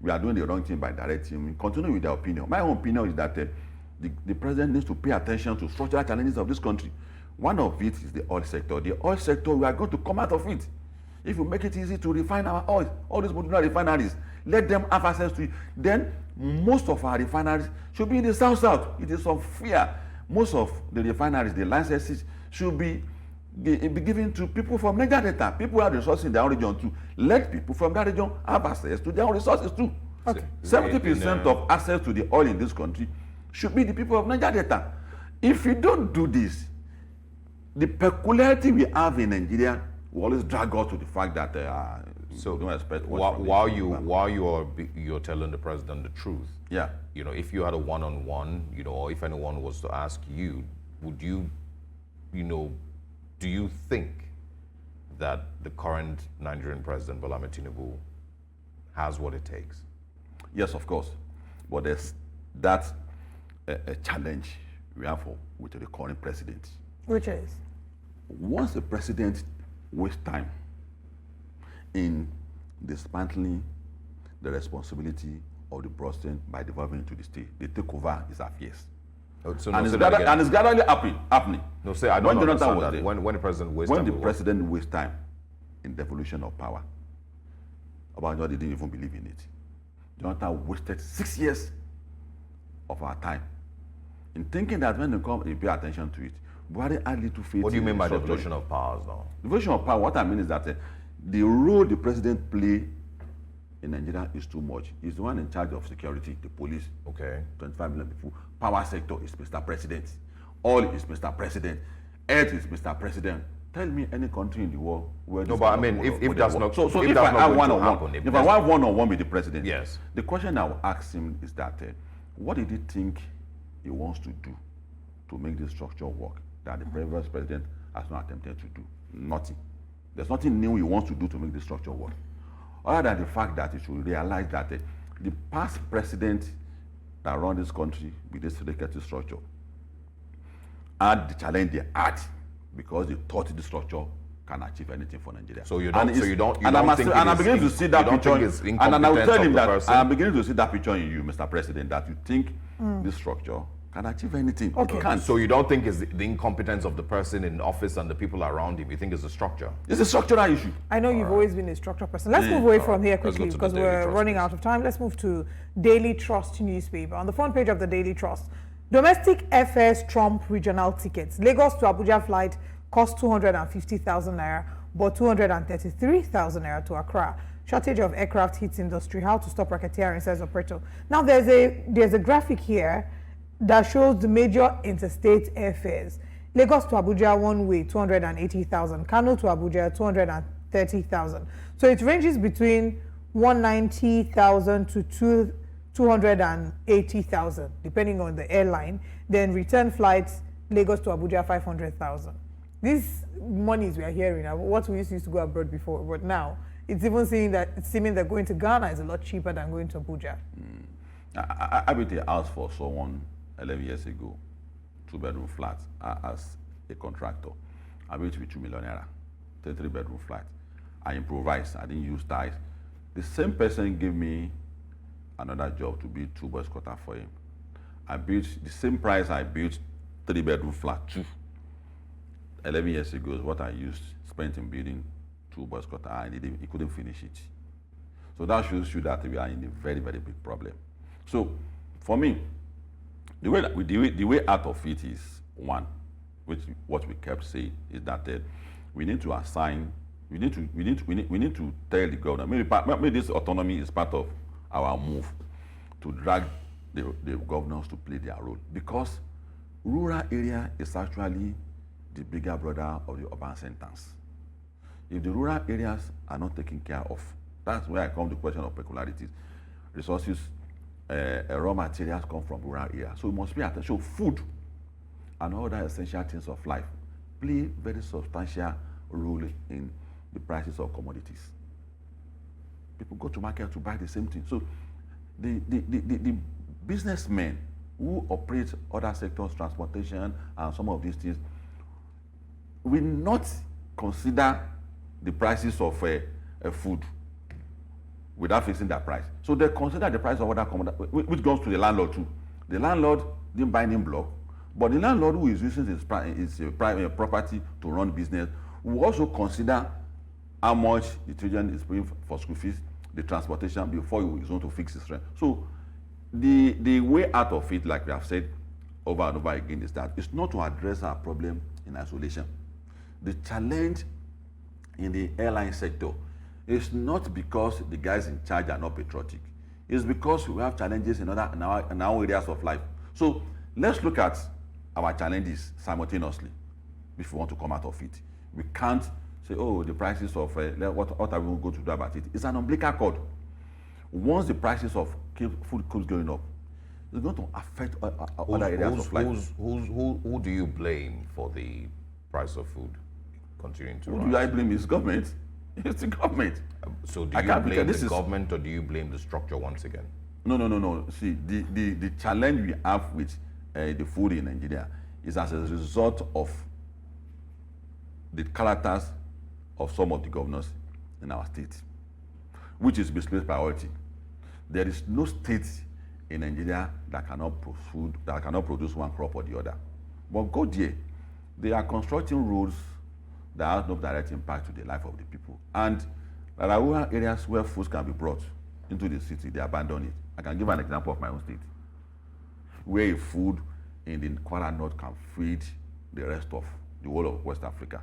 Speaker 10: we are doing the wrong thing by directing him continue with their opinion. My own opinion is that the president needs to pay attention to structural challenges of this country. One of it is the oil sector. The oil sector, we are going to come out of it. If we make it easy to refine our oil, all these modular refineries, let them have access to it. Then most of our refineries should be in the south-south. It is unfair. Most of the refineries, the licenses, should be given to people from Niger Delta. People have resources in their own region too. Let people from that region have access to their own resources too. Okay. 70% of access to the oil in this country should be the people of Niger Delta. If we don't do this, the peculiarity we have in Nigeria will always drag us to the fact that
Speaker 2: so
Speaker 10: don't expect
Speaker 2: while you're telling the president the truth.
Speaker 10: Yeah.
Speaker 2: If you had a one-on-one, or if anyone was to ask you, would you, do you think that the current Nigerian president, Bola Ahmed Tinubu, has what it takes?
Speaker 10: Yes, of course. But that's a challenge we have with the current president.
Speaker 1: Which is?
Speaker 10: Once the president wastes time in dismantling the responsibility of the president by devolving into the state, the takeover is affairs.
Speaker 2: So
Speaker 10: And it's gradually happening.
Speaker 2: No, say I don't
Speaker 10: When Jonathan
Speaker 2: understand
Speaker 10: was
Speaker 2: that.
Speaker 10: there,
Speaker 2: When the president wastes
Speaker 10: when
Speaker 2: time,
Speaker 10: the president wastes time in devolution of power, Obasanjo didn't even believe in it. Jonathan wasted 6 years of our time in thinking that when they come, he pay attention to it. Buhari had little faith.
Speaker 2: what do you mean by
Speaker 10: in structure.
Speaker 2: devolution of powers now?
Speaker 10: Devolution of power, what I mean is that the role the president play in Nigeria is too much. He's the one in charge of security, the police,
Speaker 2: Okay.
Speaker 10: 25 million people. Power sector is Mr. President. Oil is Mr. President. Earth is Mr. President. Tell me any country in the world where
Speaker 2: No,
Speaker 10: this
Speaker 2: but I
Speaker 10: kind of
Speaker 2: mean, if
Speaker 10: model
Speaker 2: that's
Speaker 10: works.
Speaker 2: not-
Speaker 10: so
Speaker 2: if
Speaker 10: if
Speaker 2: that's
Speaker 10: I
Speaker 2: not
Speaker 10: have
Speaker 2: going to
Speaker 10: one-on-one,
Speaker 2: happen, if
Speaker 10: if I
Speaker 2: that's-
Speaker 10: have one-on-one with the president,
Speaker 2: Yes.
Speaker 10: the question I will ask him is that what did he think he wants to do to make this structure work that the previous president has not attempted to do? Nothing. There's nothing new he wants to do to make this structure work. Other than the fact that he should realize that the past president that run this country with this security structure had the challenge they had because they thought the structure can achieve anything for Nigeria.
Speaker 2: So you don't-
Speaker 10: And
Speaker 2: so you don't- you
Speaker 10: and
Speaker 2: don't
Speaker 10: I'm
Speaker 2: think
Speaker 10: and
Speaker 2: it
Speaker 10: I'm
Speaker 2: is
Speaker 10: beginning to see that
Speaker 2: you don't
Speaker 10: picture.
Speaker 2: think it's
Speaker 10: And I will
Speaker 2: incompetence
Speaker 10: tell
Speaker 2: of
Speaker 10: him
Speaker 2: the
Speaker 10: that
Speaker 2: person?
Speaker 10: I'm beginning to see that picture in you, Mr. President, that you think this structure can achieve anything.
Speaker 1: Okay.
Speaker 10: It can't.
Speaker 2: So you don't think it's the incompetence of the person in office and the people around him? You think it's the structure?
Speaker 10: It's a structural issue.
Speaker 1: I know you've always been a structure person. Let's move away from here
Speaker 2: Let's go
Speaker 1: quickly
Speaker 2: to the
Speaker 1: because
Speaker 2: Daily
Speaker 1: we're
Speaker 2: Trust,
Speaker 1: running
Speaker 2: please.
Speaker 1: out of time. Let's move to Daily Trust newspaper. On the front page of the Daily Trust, domestic affairs trump regional tickets. Lagos to Abuja flight cost 250,000 naira, but 233,000 naira to Accra. Shortage of aircraft hits industry. How to stop racketeering, says operator. Now there's a graphic here that shows the major interstate airfares. Lagos to Abuja one way 280,000, Kano to Abuja 230,000. So it ranges between 190,000 to 280,000 depending on the airline. Then return flights Lagos to Abuja 500,000. These monies we are hearing are what we used to go abroad before, but now it's even seeming that going to Ghana is a lot cheaper than going to Abuja.
Speaker 10: I built a house for someone 11 years ago, 2-bedroom flat, as a contractor. I built it with 2 million naira, 3-bedroom flat. I improvised, I didn't use ties. The same person gave me another job to build 2 boys quarter for him. I built the same price I built 3-bedroom flat, 11 years ago is what I spent in building 2 boys quarter, and he couldn't finish it. So that shows you that we are in a very, very big problem. So for me, the way out of it is one, which what we kept saying is that we need to assign, we need to tell the governor. Maybe this autonomy is part of our move to drag the governors to play their role, because rural area is actually the bigger brother of the urban centers. If the rural areas are not taken care of, that's where I come to the question of peculiarities. Resources, raw materials come from rural areas. So we must pay attention. So food and other essential things of life play very substantial role in the prices of commodities. People go to market to buy the same thing. So the businessmen who operate other sectors, transportation and some of these things, will not consider the prices of food without fixing their price. So they consider the price of other commodities, which goes to the landlord too. The landlord didn't buy any block, but the landlord who is using his private property to run business will also consider how much the children is paying for school fees, the transportation, before he is going to fix his rent. So the way out of it, like we have said over and over again, is that it's not to address our problem in isolation. The challenge in the airline sector is not because the guys in charge are not patriotic. It's because we have challenges in our areas of life. So let's look at our challenges simultaneously if we want to come out of it. We can't say, oh, the prices of what are we going to do about it? It's an umbilical cord. Once the prices of food keeps going up, it's going to affect other areas of life.
Speaker 2: Who do you blame for the price of food? continuing to
Speaker 10: Who
Speaker 2: rise?
Speaker 10: do I blame? It's government. It's the government.
Speaker 2: So do
Speaker 10: I
Speaker 2: you
Speaker 10: can't
Speaker 2: blame
Speaker 10: because
Speaker 2: the
Speaker 10: this is-
Speaker 2: government or do you blame the structure once again?
Speaker 10: No. See, the challenge we have with the food in Nigeria is as a result of the characters of some of the governors in our state, which is misplaced priority. There is no state in Nigeria that cannot produce one crop or the other. But go there, they are constructing roads that have no direct impact to the life of the people. And there are rural areas where food can be brought into the city, they abandon it. I can give an example of my own state, where food in the Kwara North can feed the rest of the whole of West Africa.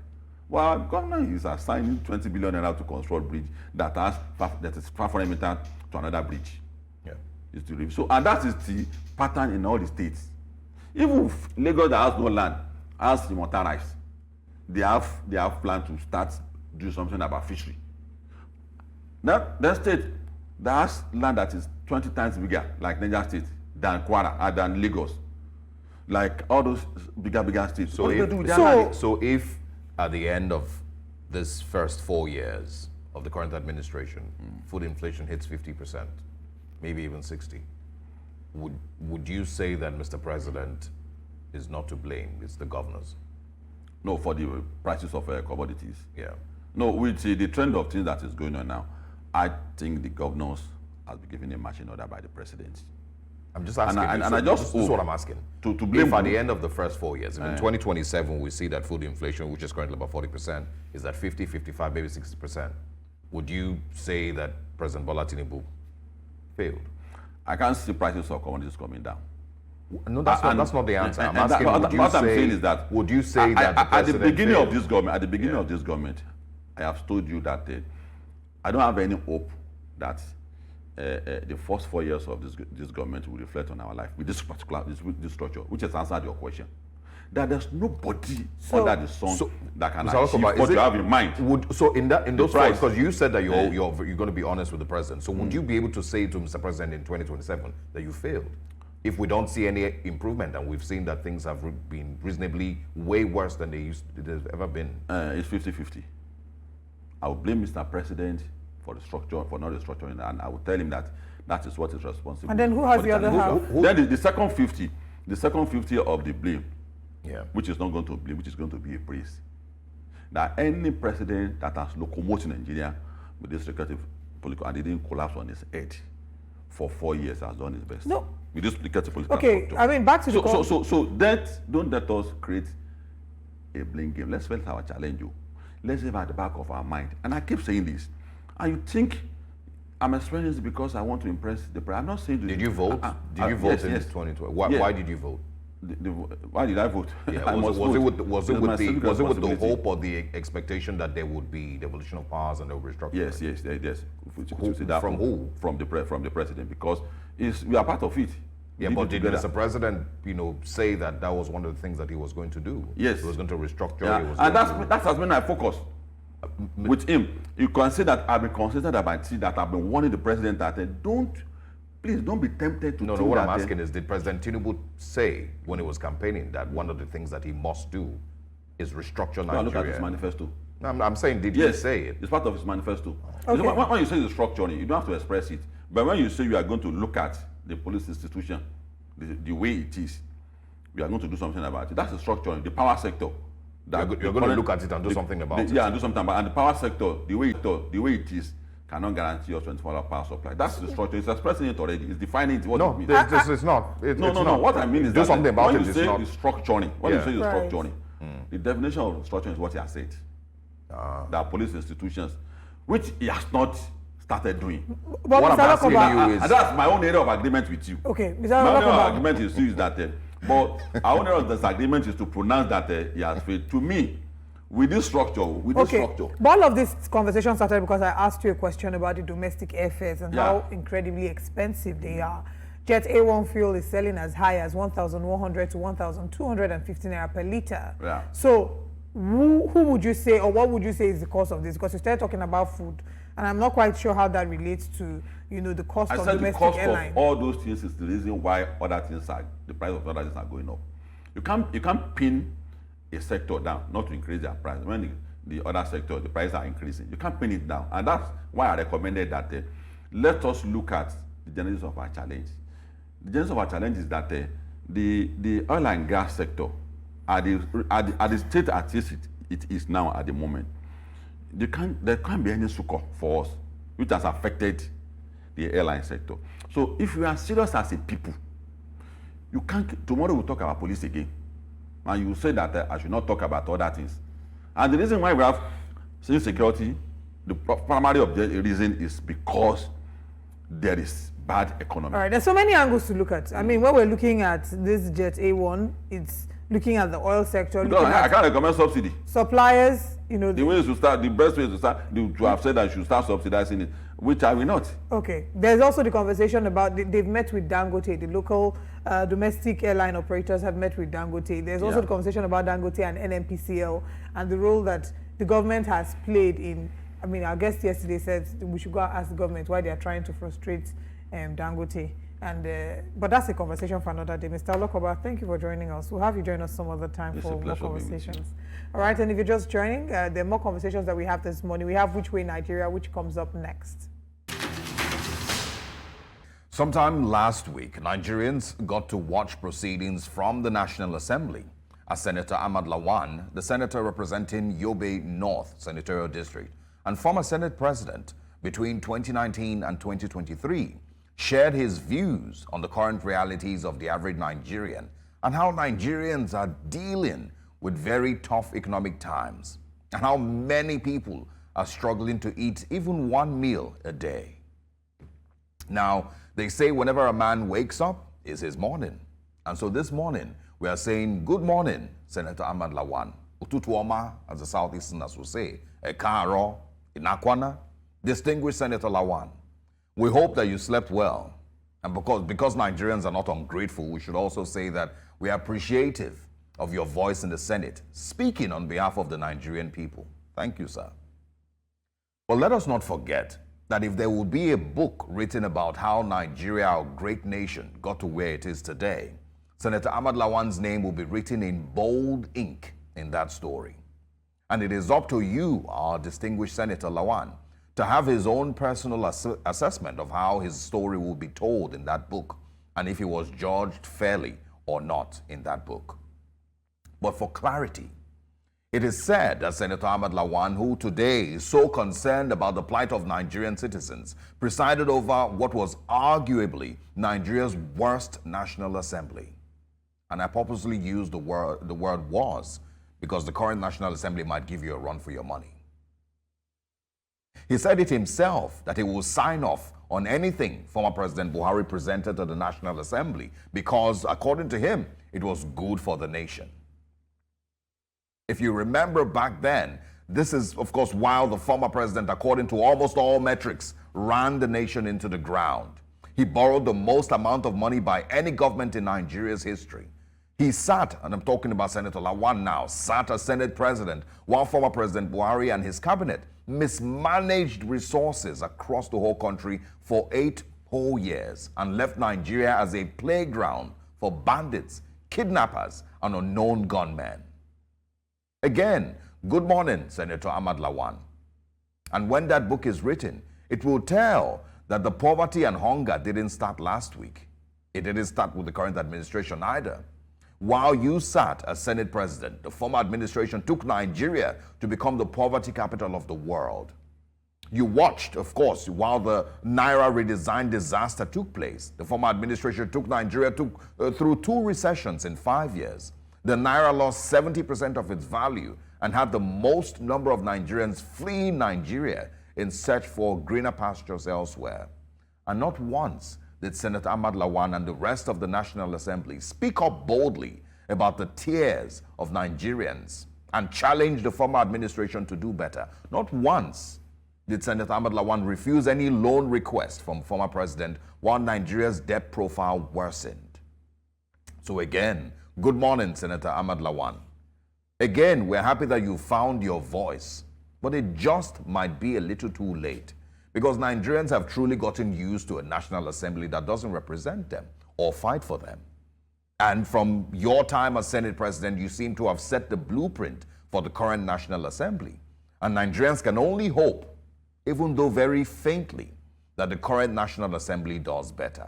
Speaker 10: Well, government is assigning 20 billion naira to construct bridge that is 500 meters to another bridge.
Speaker 2: Yeah.
Speaker 10: So, and that is the pattern in all the states. Even if Lagos that has no land has immortalized, they have planned to start do something about fishery. That state that has land that is 20 times bigger, like Niger State, than Kwara, than Lagos, like all those bigger states.
Speaker 2: So
Speaker 10: What do
Speaker 2: if,
Speaker 10: they do with their land?
Speaker 2: so if at the end of this first 4 years of the current administration, food inflation hits 50%, maybe even 60%, would you say that Mr. President is not to blame, it's the governors?
Speaker 10: No, for the prices of commodities.
Speaker 2: Yeah.
Speaker 10: No, with the trend of things that is going on now, I think the governors has been given a marching order by the president.
Speaker 2: I'm just asking. This is what I'm asking.
Speaker 10: To blame
Speaker 2: if at
Speaker 10: who?
Speaker 2: the end of the first 4 years, if in 2027 we see that food inflation, which is currently about 40%, is at 50, 55, maybe 60%, would you say that President Bola Tinubu failed?
Speaker 10: I can't see prices of commodities coming down.
Speaker 2: No, that's not the answer. I'm asking,
Speaker 10: what I'm saying is that
Speaker 2: would you say that the
Speaker 10: at the
Speaker 2: president
Speaker 10: beginning
Speaker 2: failed?
Speaker 10: of this government, I have told you that I don't have any hope that the first 4 years of this government will reflect on our life with this particular this structure, which has answered your question. That there's nobody under the sun that can achieve what you have in mind.
Speaker 2: In those points, because you said that you're going to be honest with the president. So would you be able to say to Mr. President in 2027 that you failed? If we don't see any improvement, and we've seen that things have been reasonably way worse than they've ever been.
Speaker 10: It's 50-50. I will blame Mr. President for the structure, for not the structuring, and I will tell him that is what is responsible.
Speaker 1: And then who has the other half?
Speaker 10: Then the second 50 of the blame,
Speaker 2: Yeah.
Speaker 10: which is not going to blame, which is going to be a praise. That any president that has locomoted Nigeria with this recursive political and didn't collapse on his head for 4 years has done his best.
Speaker 1: No.
Speaker 10: With this recursive political
Speaker 1: Okay,
Speaker 10: structure.
Speaker 1: I mean, back to the
Speaker 10: Don't let us create a blame game. Let's face our challenge. Let's have at the back of our mind. And I keep saying this. And you think I'm expressing this because I want to impress the president. I'm not saying.
Speaker 2: Did you vote? Did you vote in 2020? Why did you vote?
Speaker 10: Why did I vote?
Speaker 2: Yeah, was it with the hope or the expectation that there would be devolution of powers and there would be restructuring?
Speaker 10: Yes.
Speaker 2: From who?
Speaker 10: From the president, because we are part of it.
Speaker 2: Yeah, but did Mr. President, say that was one of the things that he was going to do?
Speaker 10: Yes.
Speaker 2: He was going to restructure.
Speaker 10: Yeah. And that has been my focus with him. You can say that I've been consistent about it, that I've been warning the president that please don't be tempted to
Speaker 2: No,
Speaker 10: think
Speaker 2: what
Speaker 10: that
Speaker 2: I'm asking is, did President Tinubu say when he was campaigning that one of the things that he must do is restructure Nigeria?
Speaker 10: Look at his manifesto.
Speaker 2: I'm saying, did he say it?
Speaker 10: It's part of his manifesto.
Speaker 1: Okay.
Speaker 10: When you say the structuring, you don't have to express it. But when you say you are going to look at the police institution, the way it is, we are going to do something about it. That's the structuring, the power sector.
Speaker 2: You're going to look at it and do something about it.
Speaker 10: Yeah, and do something about it. And the power sector, the way it is, cannot guarantee us 24-hour power supply. That's the structure. It's expressing it already. It's defining it. What it means.
Speaker 2: It's not.
Speaker 10: No. What I mean is
Speaker 2: do something about
Speaker 10: when
Speaker 2: it.
Speaker 10: you say the structuring, structuring, the definition of structuring is what he has said. There are police institutions, which he has not started doing.
Speaker 1: But
Speaker 10: What I'm
Speaker 1: Mr.
Speaker 10: asking
Speaker 1: Lokoba,
Speaker 10: you is, and that's my own area of agreement with you.
Speaker 1: Okay, Mr.
Speaker 10: My own area of
Speaker 1: Lokoba.
Speaker 10: agreement is you is that, but our own area of disagreement is to pronounce that he has failed. To me, with this structure,
Speaker 1: But all of this conversation started because I asked you a question about the domestic airfares and how incredibly expensive they are. Jet A1 fuel is selling as high as 1,100 to 1,250 naira per liter.
Speaker 10: Yeah.
Speaker 1: So who would you say, or what would you say is the cause of this? Because you started talking about food, and I'm not quite sure how that relates to the cost of domestic
Speaker 10: the cost
Speaker 1: airline.
Speaker 10: of all those things is the reason why the price of other things are going up. You can't pin a sector down not to increase their price when the other sector, the prices are increasing. You can't pin it down. And that's why I recommended that let us look at the genesis of our challenge. The genesis of our challenge is that the oil and gas sector, at the state at which it is now at the moment, there can't be any succor for us, which has affected the airline sector. So if we are serious as a people, you can't, tomorrow we'll talk about police again. And you say that I should not talk about other things. And the reason why we have security, the primary reason is because there is bad economy.
Speaker 1: All right, there's so many angles to look at. I mean, when we're looking at this Jet A1, it's looking at the oil sector.
Speaker 10: I can't recommend subsidy.
Speaker 1: Suppliers, you know.
Speaker 10: The best way is to start, to have said that you should start subsidizing it, which I will not.
Speaker 1: Okay. There's also the conversation about, they've met with Dangote, the local domestic airline operators have met with Dangote. There's also the conversation about Dangote and NNPCL and the role that the government has played in, I mean, our guest yesterday said we should go and ask the government why they are trying to frustrate Dangote. And but that's a conversation for another day. Mr. Olokoba, thank you for joining us. We'll have you join us some other time for more conversations. All right, and if you're just joining, there are more conversations that we have this morning. We have Which Way Nigeria, which comes up next.
Speaker 2: Sometime last week, Nigerians got to watch proceedings from the National Assembly as Senator Ahmad Lawan, the senator representing Yobe North Senatorial District and former Senate President between 2019 and 2023, shared his views on the current realities of the average Nigerian and how Nigerians are dealing with very tough economic times and how many people are struggling to eat even one meal a day. Now, they say whenever a man wakes up is his morning. And so this morning, we are saying, good morning, Senator Ahmad Lawan. Ututuoma, as the Southeasterners will say, Ekaro, Inakwana, distinguished Senator Lawan. We hope that you slept well. And because Nigerians are not ungrateful, we should also say that we are appreciative of your voice in the Senate, speaking on behalf of the Nigerian people. Thank you, sir. But let us not forget that if there would be a book written about how Nigeria, our great nation, got to where it is today, Senator Ahmad Lawan's name will be written in bold ink in that story. And it is up to you, our distinguished Senator Lawan, to have his own personal assessment of how his story will be told in that book and if he was judged fairly or not in that book. But for clarity, it is said that Senator Ahmad Lawan, who today is so concerned about the plight of Nigerian citizens, presided over what was arguably Nigeria's worst National Assembly. And I purposely used the word was because the current National Assembly might give you a run for your money. He said it himself that he will sign off on anything former President Buhari presented to the National Assembly because, according to him, it was good for the nation. If you remember back then, this is, of course, while the former president, according to almost all metrics, ran the nation into the ground. He borrowed the most amount of money by any government in Nigeria's history. He sat, and I'm talking about Senator Lawan now, sat as Senate President while former President Buhari and his cabinet mismanaged resources across the whole country for 8 whole years and left Nigeria as a playground for bandits, kidnappers, and unknown gunmen. Again, good morning, Senator Ahmad Lawan. And when that book is written, it will tell that the poverty and hunger didn't start last week. It didn't start with the current administration either. While you sat as Senate President, the former administration took Nigeria to become the poverty capital of the world. You watched, of course, while the Naira redesign disaster took place. The former administration took Nigeria through 2 recessions in 5 years. The Naira lost 70% of its value and had the most number of Nigerians fleeing Nigeria in search for greener pastures elsewhere. And not once did Senator Ahmad Lawan and the rest of the National Assembly speak up boldly about the tears of Nigerians and challenge the former administration to do better. Not once did Senator Ahmad Lawan refuse any loan request from former president while Nigeria's debt profile worsened. So again, good morning, Senator Ahmad Lawan. Again, we're happy that you found your voice, but it just might be a little too late because Nigerians have truly gotten used to a National Assembly that doesn't represent them or fight for them. And from your time as Senate President, you seem to have set the blueprint for the current National Assembly. And Nigerians can only hope, even though very faintly, that the current National Assembly does better.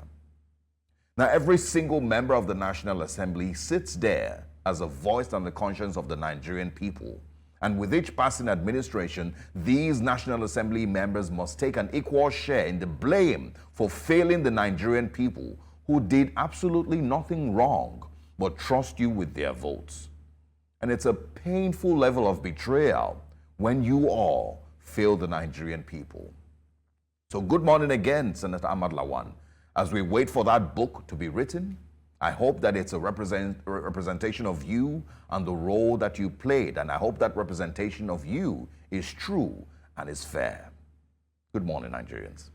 Speaker 2: Now, every single member of the National Assembly sits there as a voice and the conscience of the Nigerian people. And with each passing administration, these National Assembly members must take an equal share in the blame for failing the Nigerian people who did absolutely nothing wrong but trust you with their votes. And it's a painful level of betrayal when you all fail the Nigerian people. So good morning again, Senator Ahmad Lawan. As we wait for that book to be written, I hope that it's a representation of you and the role that you played. And I hope that representation of you is true and is fair. Good morning, Nigerians.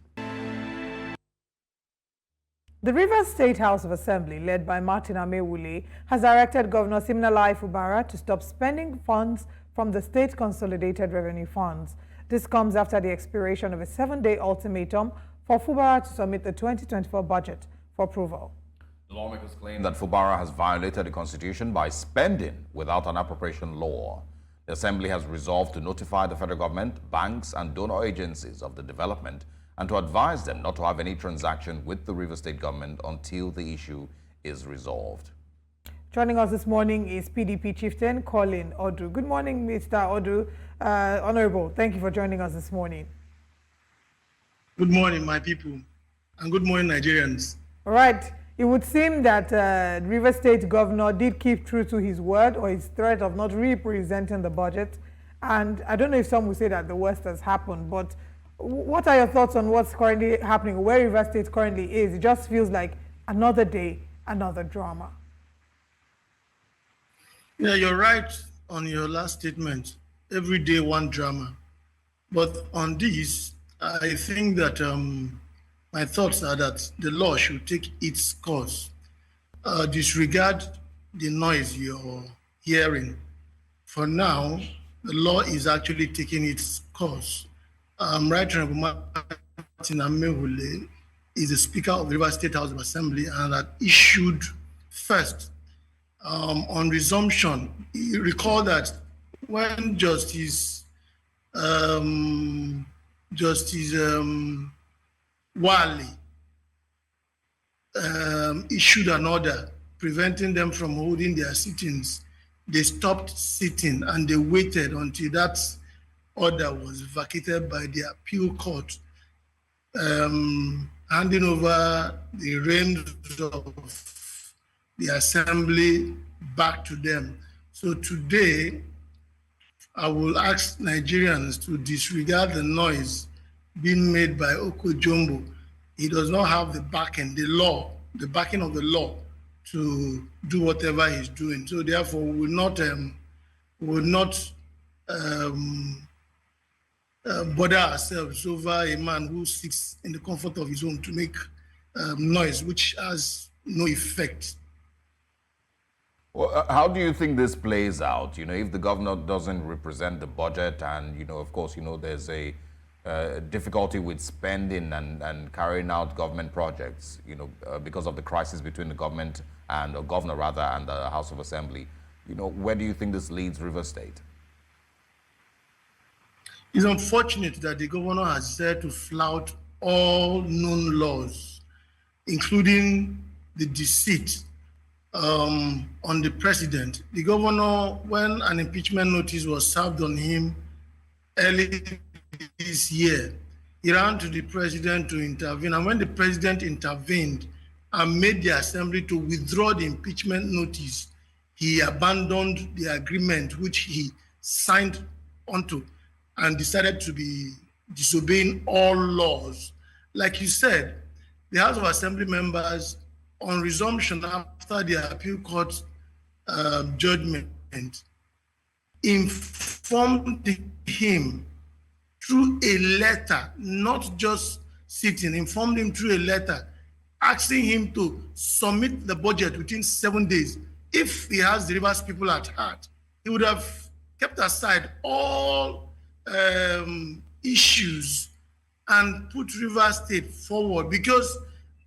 Speaker 1: The Rivers State House of Assembly, led by Martin Amewule, has directed Governor Siminalayi Fubara to stop spending funds from the state consolidated revenue funds. This comes after the expiration of a 7-day ultimatum for Fubara to submit the 2024 budget for approval.
Speaker 2: The lawmakers claim that Fubara has violated the Constitution by spending without an appropriation law. The Assembly has resolved to notify the federal government, banks, and donor agencies of the development and to advise them not to have any transaction with the Rivers State government until the issue is resolved.
Speaker 1: Joining us this morning is PDP chieftain Colin Odu. Good morning, Mr. Odu. Honorable, thank you for joining us this morning.
Speaker 4: Good morning, my people, and good morning, Nigerians.
Speaker 1: All right. It would seem that Rivers State Governor did keep true to his word or his threat of not representing the budget. And I don't know if some would say that the worst has happened, but what are your thoughts on what's currently happening, where Rivers State currently is? It just feels like another day, another drama.
Speaker 4: Yeah, you're right on your last statement. Every day, one drama. But on this, I think that my thoughts are that the law should take its course. Disregard the noise you're hearing. For now, the law is actually taking its course. Right Honorable Martin Amewule is the Speaker of the Rivers State House of Assembly and had issued first on resumption. You recall that when Justice Wali issued an order preventing them from holding their sittings, they stopped sitting and they waited until that order was vacated by the appeal court, handing over the reins of the assembly back to them. So today, I will ask Nigerians to disregard the noise being made by Oko Jumbo. He does not have the backing, the backing of the law to do whatever he's doing. So therefore, we will not bother ourselves over a man who sits in the comfort of his home to make noise, which has no effect.
Speaker 2: Well, how do you think this plays out? If the governor doesn't represent the budget and, of course, there's a difficulty with spending and carrying out government projects, because of the crisis between the government and the governor and the House of Assembly, where do you think this leads Rivers State?
Speaker 4: It's unfortunate that the governor has said to flout all known laws, including the deceit on the president. The governor, when an impeachment notice was served on him early this year, he ran to the president to intervene. And when the president intervened and made the assembly to withdraw the impeachment notice, he abandoned the agreement which he signed onto and decided to be disobeying all laws. Like you said, the House of Assembly members, on resumption after the appeal court judgment, informed him through a letter, not just sitting, informed him through a letter, asking him to submit the budget within 7 days. If he has the Rivers people at heart, he would have kept aside all issues and put Rivers State forward, because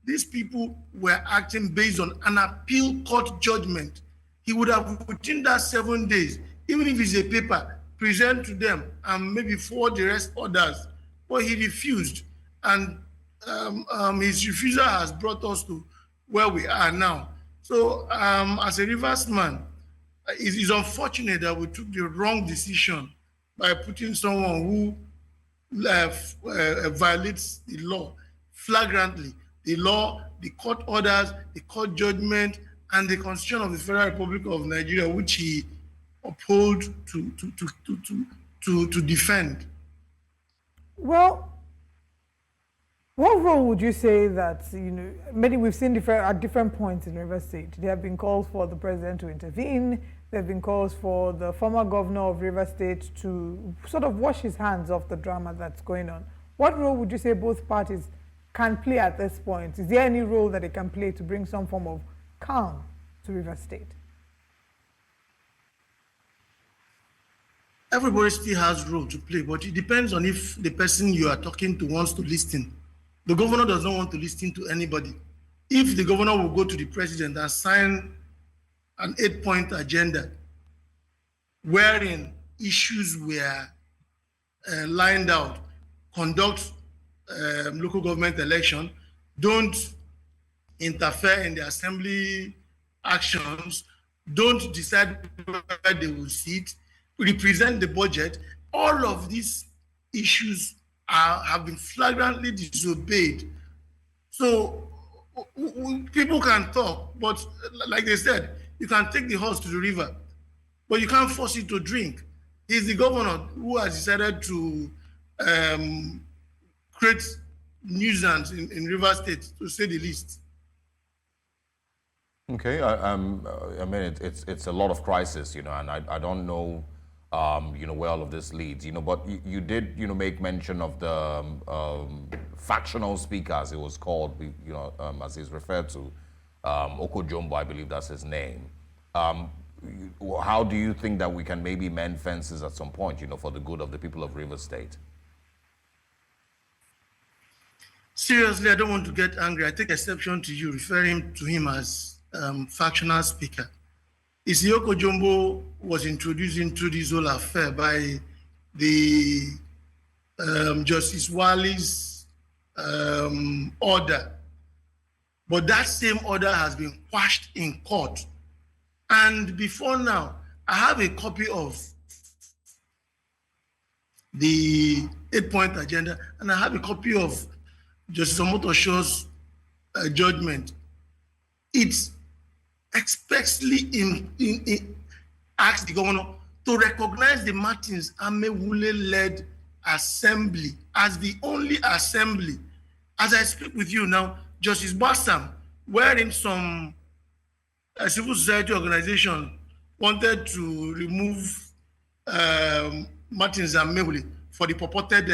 Speaker 4: these people were acting based on an appeal court judgment. He would have, within that 7 days, even if it's a paper, present to them and maybe forward the rest others. But he refused, and his refusal has brought us to where we are now. So as a Rivers man, it is unfortunate that we took the wrong decision by putting someone who violates the law flagrantly. The law, the court orders, the court judgment, and the Constitution of the Federal Republic of Nigeria, which he uphold to defend.
Speaker 1: Well, what role would you say that, many we've seen at different points in Rivers State, there have been calls for the president to intervene, there have been calls for the former governor of Rivers State to sort of wash his hands off the drama that's going on. What role would you say both parties can play at this point? Is there any role that they can play to bring some form of calm to Rivers State?
Speaker 4: Everybody still has a role to play, but it depends on if the person you are talking to wants to listen. The governor does not want to listen to anybody. If the governor will go to the president and sign an 8-point agenda wherein issues were lined out, conduct local government election, don't interfere in the assembly actions, don't decide where they will sit, represent the budget, all of these issues have been flagrantly disobeyed. So people can talk, but like they said, you can take the horse to the river, but you can't force it to drink. He's the governor who has decided to create nuisance in Rivers State, to say the least.
Speaker 2: Okay, I mean, it's a lot of crisis, and I don't know, where all of this leads, but you did, make mention of the factional speaker, as it was called, as he's referred to, Okojombo, I believe that's his name. How do you think that we can maybe mend fences at some point, for the good of the people of Rivers State?
Speaker 4: Seriously, I don't want to get angry. I take exception to you referring to him as factional speaker. Isioko Jumbo was introduced into this whole affair by the Justice Wali's order. But that same order has been quashed in court. And before now, I have a copy of the 8-point agenda, and I have a copy of Justice Omotoshaw's judgment. It's expressly asks the governor to recognize the Martins Amewule-led assembly as the only assembly. As I speak with you now, Justice Bassam, wherein some civil society organization wanted to remove Martins Amewule for the purported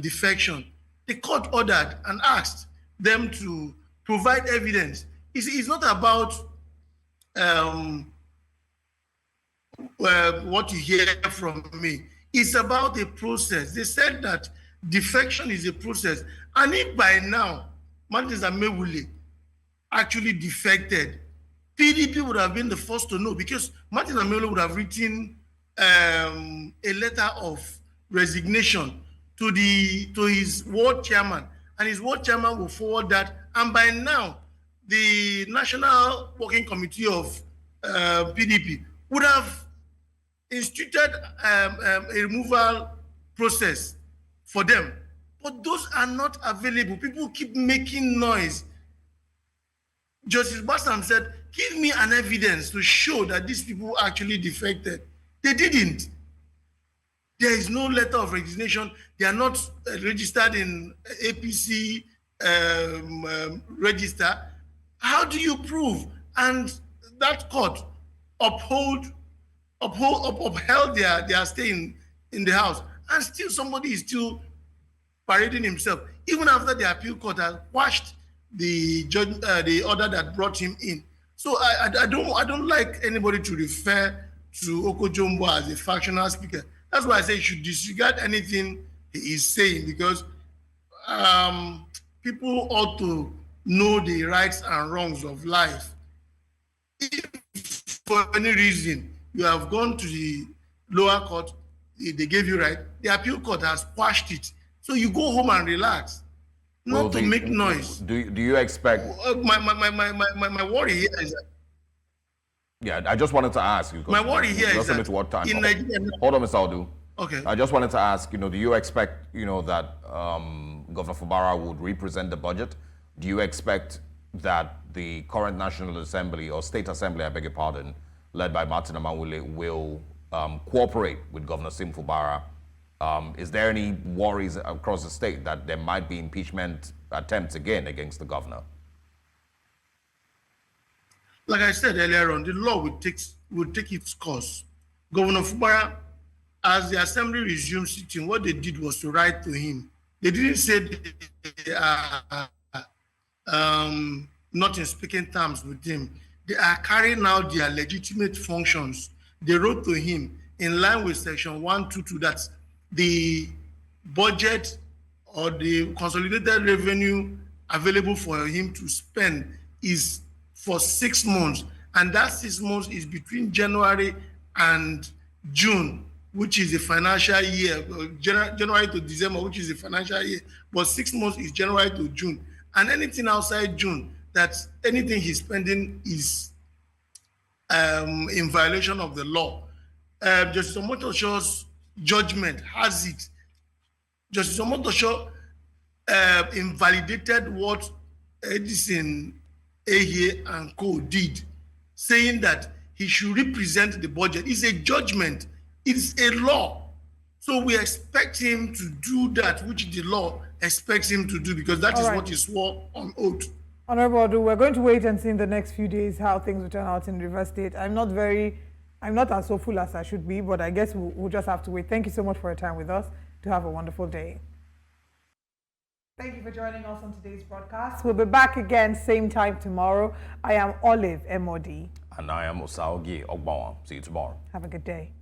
Speaker 4: defection, the court ordered and asked them to provide evidence. It's not about what you hear from me. It's about a process. They said that defection is a process. And if by now, Martins Amewule actually defected, PDP would have been the first to know, because Martins Amewule would have written a letter of resignation to his ward chairman, and his ward chairman will forward that. And by now, the National Working Committee of PDP would have instituted a removal process for them. But those are not available. People keep making noise. Justice Bassam said, give me an evidence to show that these people actually defected. They didn't. There is no letter of resignation. They are not registered in APC register. How do you prove? And that court upheld their stay in the house, and still somebody is still parading himself, even after the appeal court has quashed the order that brought him in. So I don't like anybody to refer to Okojombo as a factional speaker. That's why I say you should disregard anything he is saying, because people ought to know the rights and wrongs of life. If for any reason you have gone to the lower court
Speaker 11: they gave you right. The appeal court has quashed it. So you go home and relax, not to make noise.
Speaker 2: Do you expect?
Speaker 11: My worry here is that.
Speaker 2: Yeah, I just wanted to ask you.
Speaker 11: My worry here is that
Speaker 2: what time.
Speaker 11: in Nigeria.
Speaker 2: Hold on, Mr. Audu.
Speaker 11: Okay.
Speaker 2: I just wanted to ask, do you expect, that Governor Fubara would represent the budget? Do you expect that the current National Assembly or State Assembly, I beg your pardon, led by Martin Amawule, will cooperate with Governor Sim Fubara? Is there any worries across the state that there might be impeachment attempts again against the governor?
Speaker 11: Like I said earlier on, the law will take its course. Governor Fubara, as the assembly resumed sitting, what they did was to write to him. They didn't say they are not in speaking terms with him. They are carrying out their legitimate functions. They wrote to him in line with section 122 that the budget or the consolidated revenue available for him to spend is for 6 months, and that 6 months is between January and June, which is the financial year, January to December, which is the financial year, but 6 months is January to June. And anything outside June, that anything he's spending is in violation of the law. Justice Omotosho's judgment has it. Justice Omotosho invalidated what Edison, Ehe, and Co. did, saying that he should represent the budget. It's a judgment. It's a law. So we expect him to do that which the law expects him to do, because that is what he swore on oath.
Speaker 1: Honorable Audu, we're going to wait and see in the next few days how things will turn out in River State. I'm not as hopeful as I should be, but I guess we'll just have to wait. Thank you so much for your time with us. To have a wonderful day. Thank you for joining us on today's broadcast. We'll be back again same time tomorrow. I am Olive MOD.
Speaker 2: And I am Osaogi Ogbawa. See you tomorrow.
Speaker 1: Have a good day.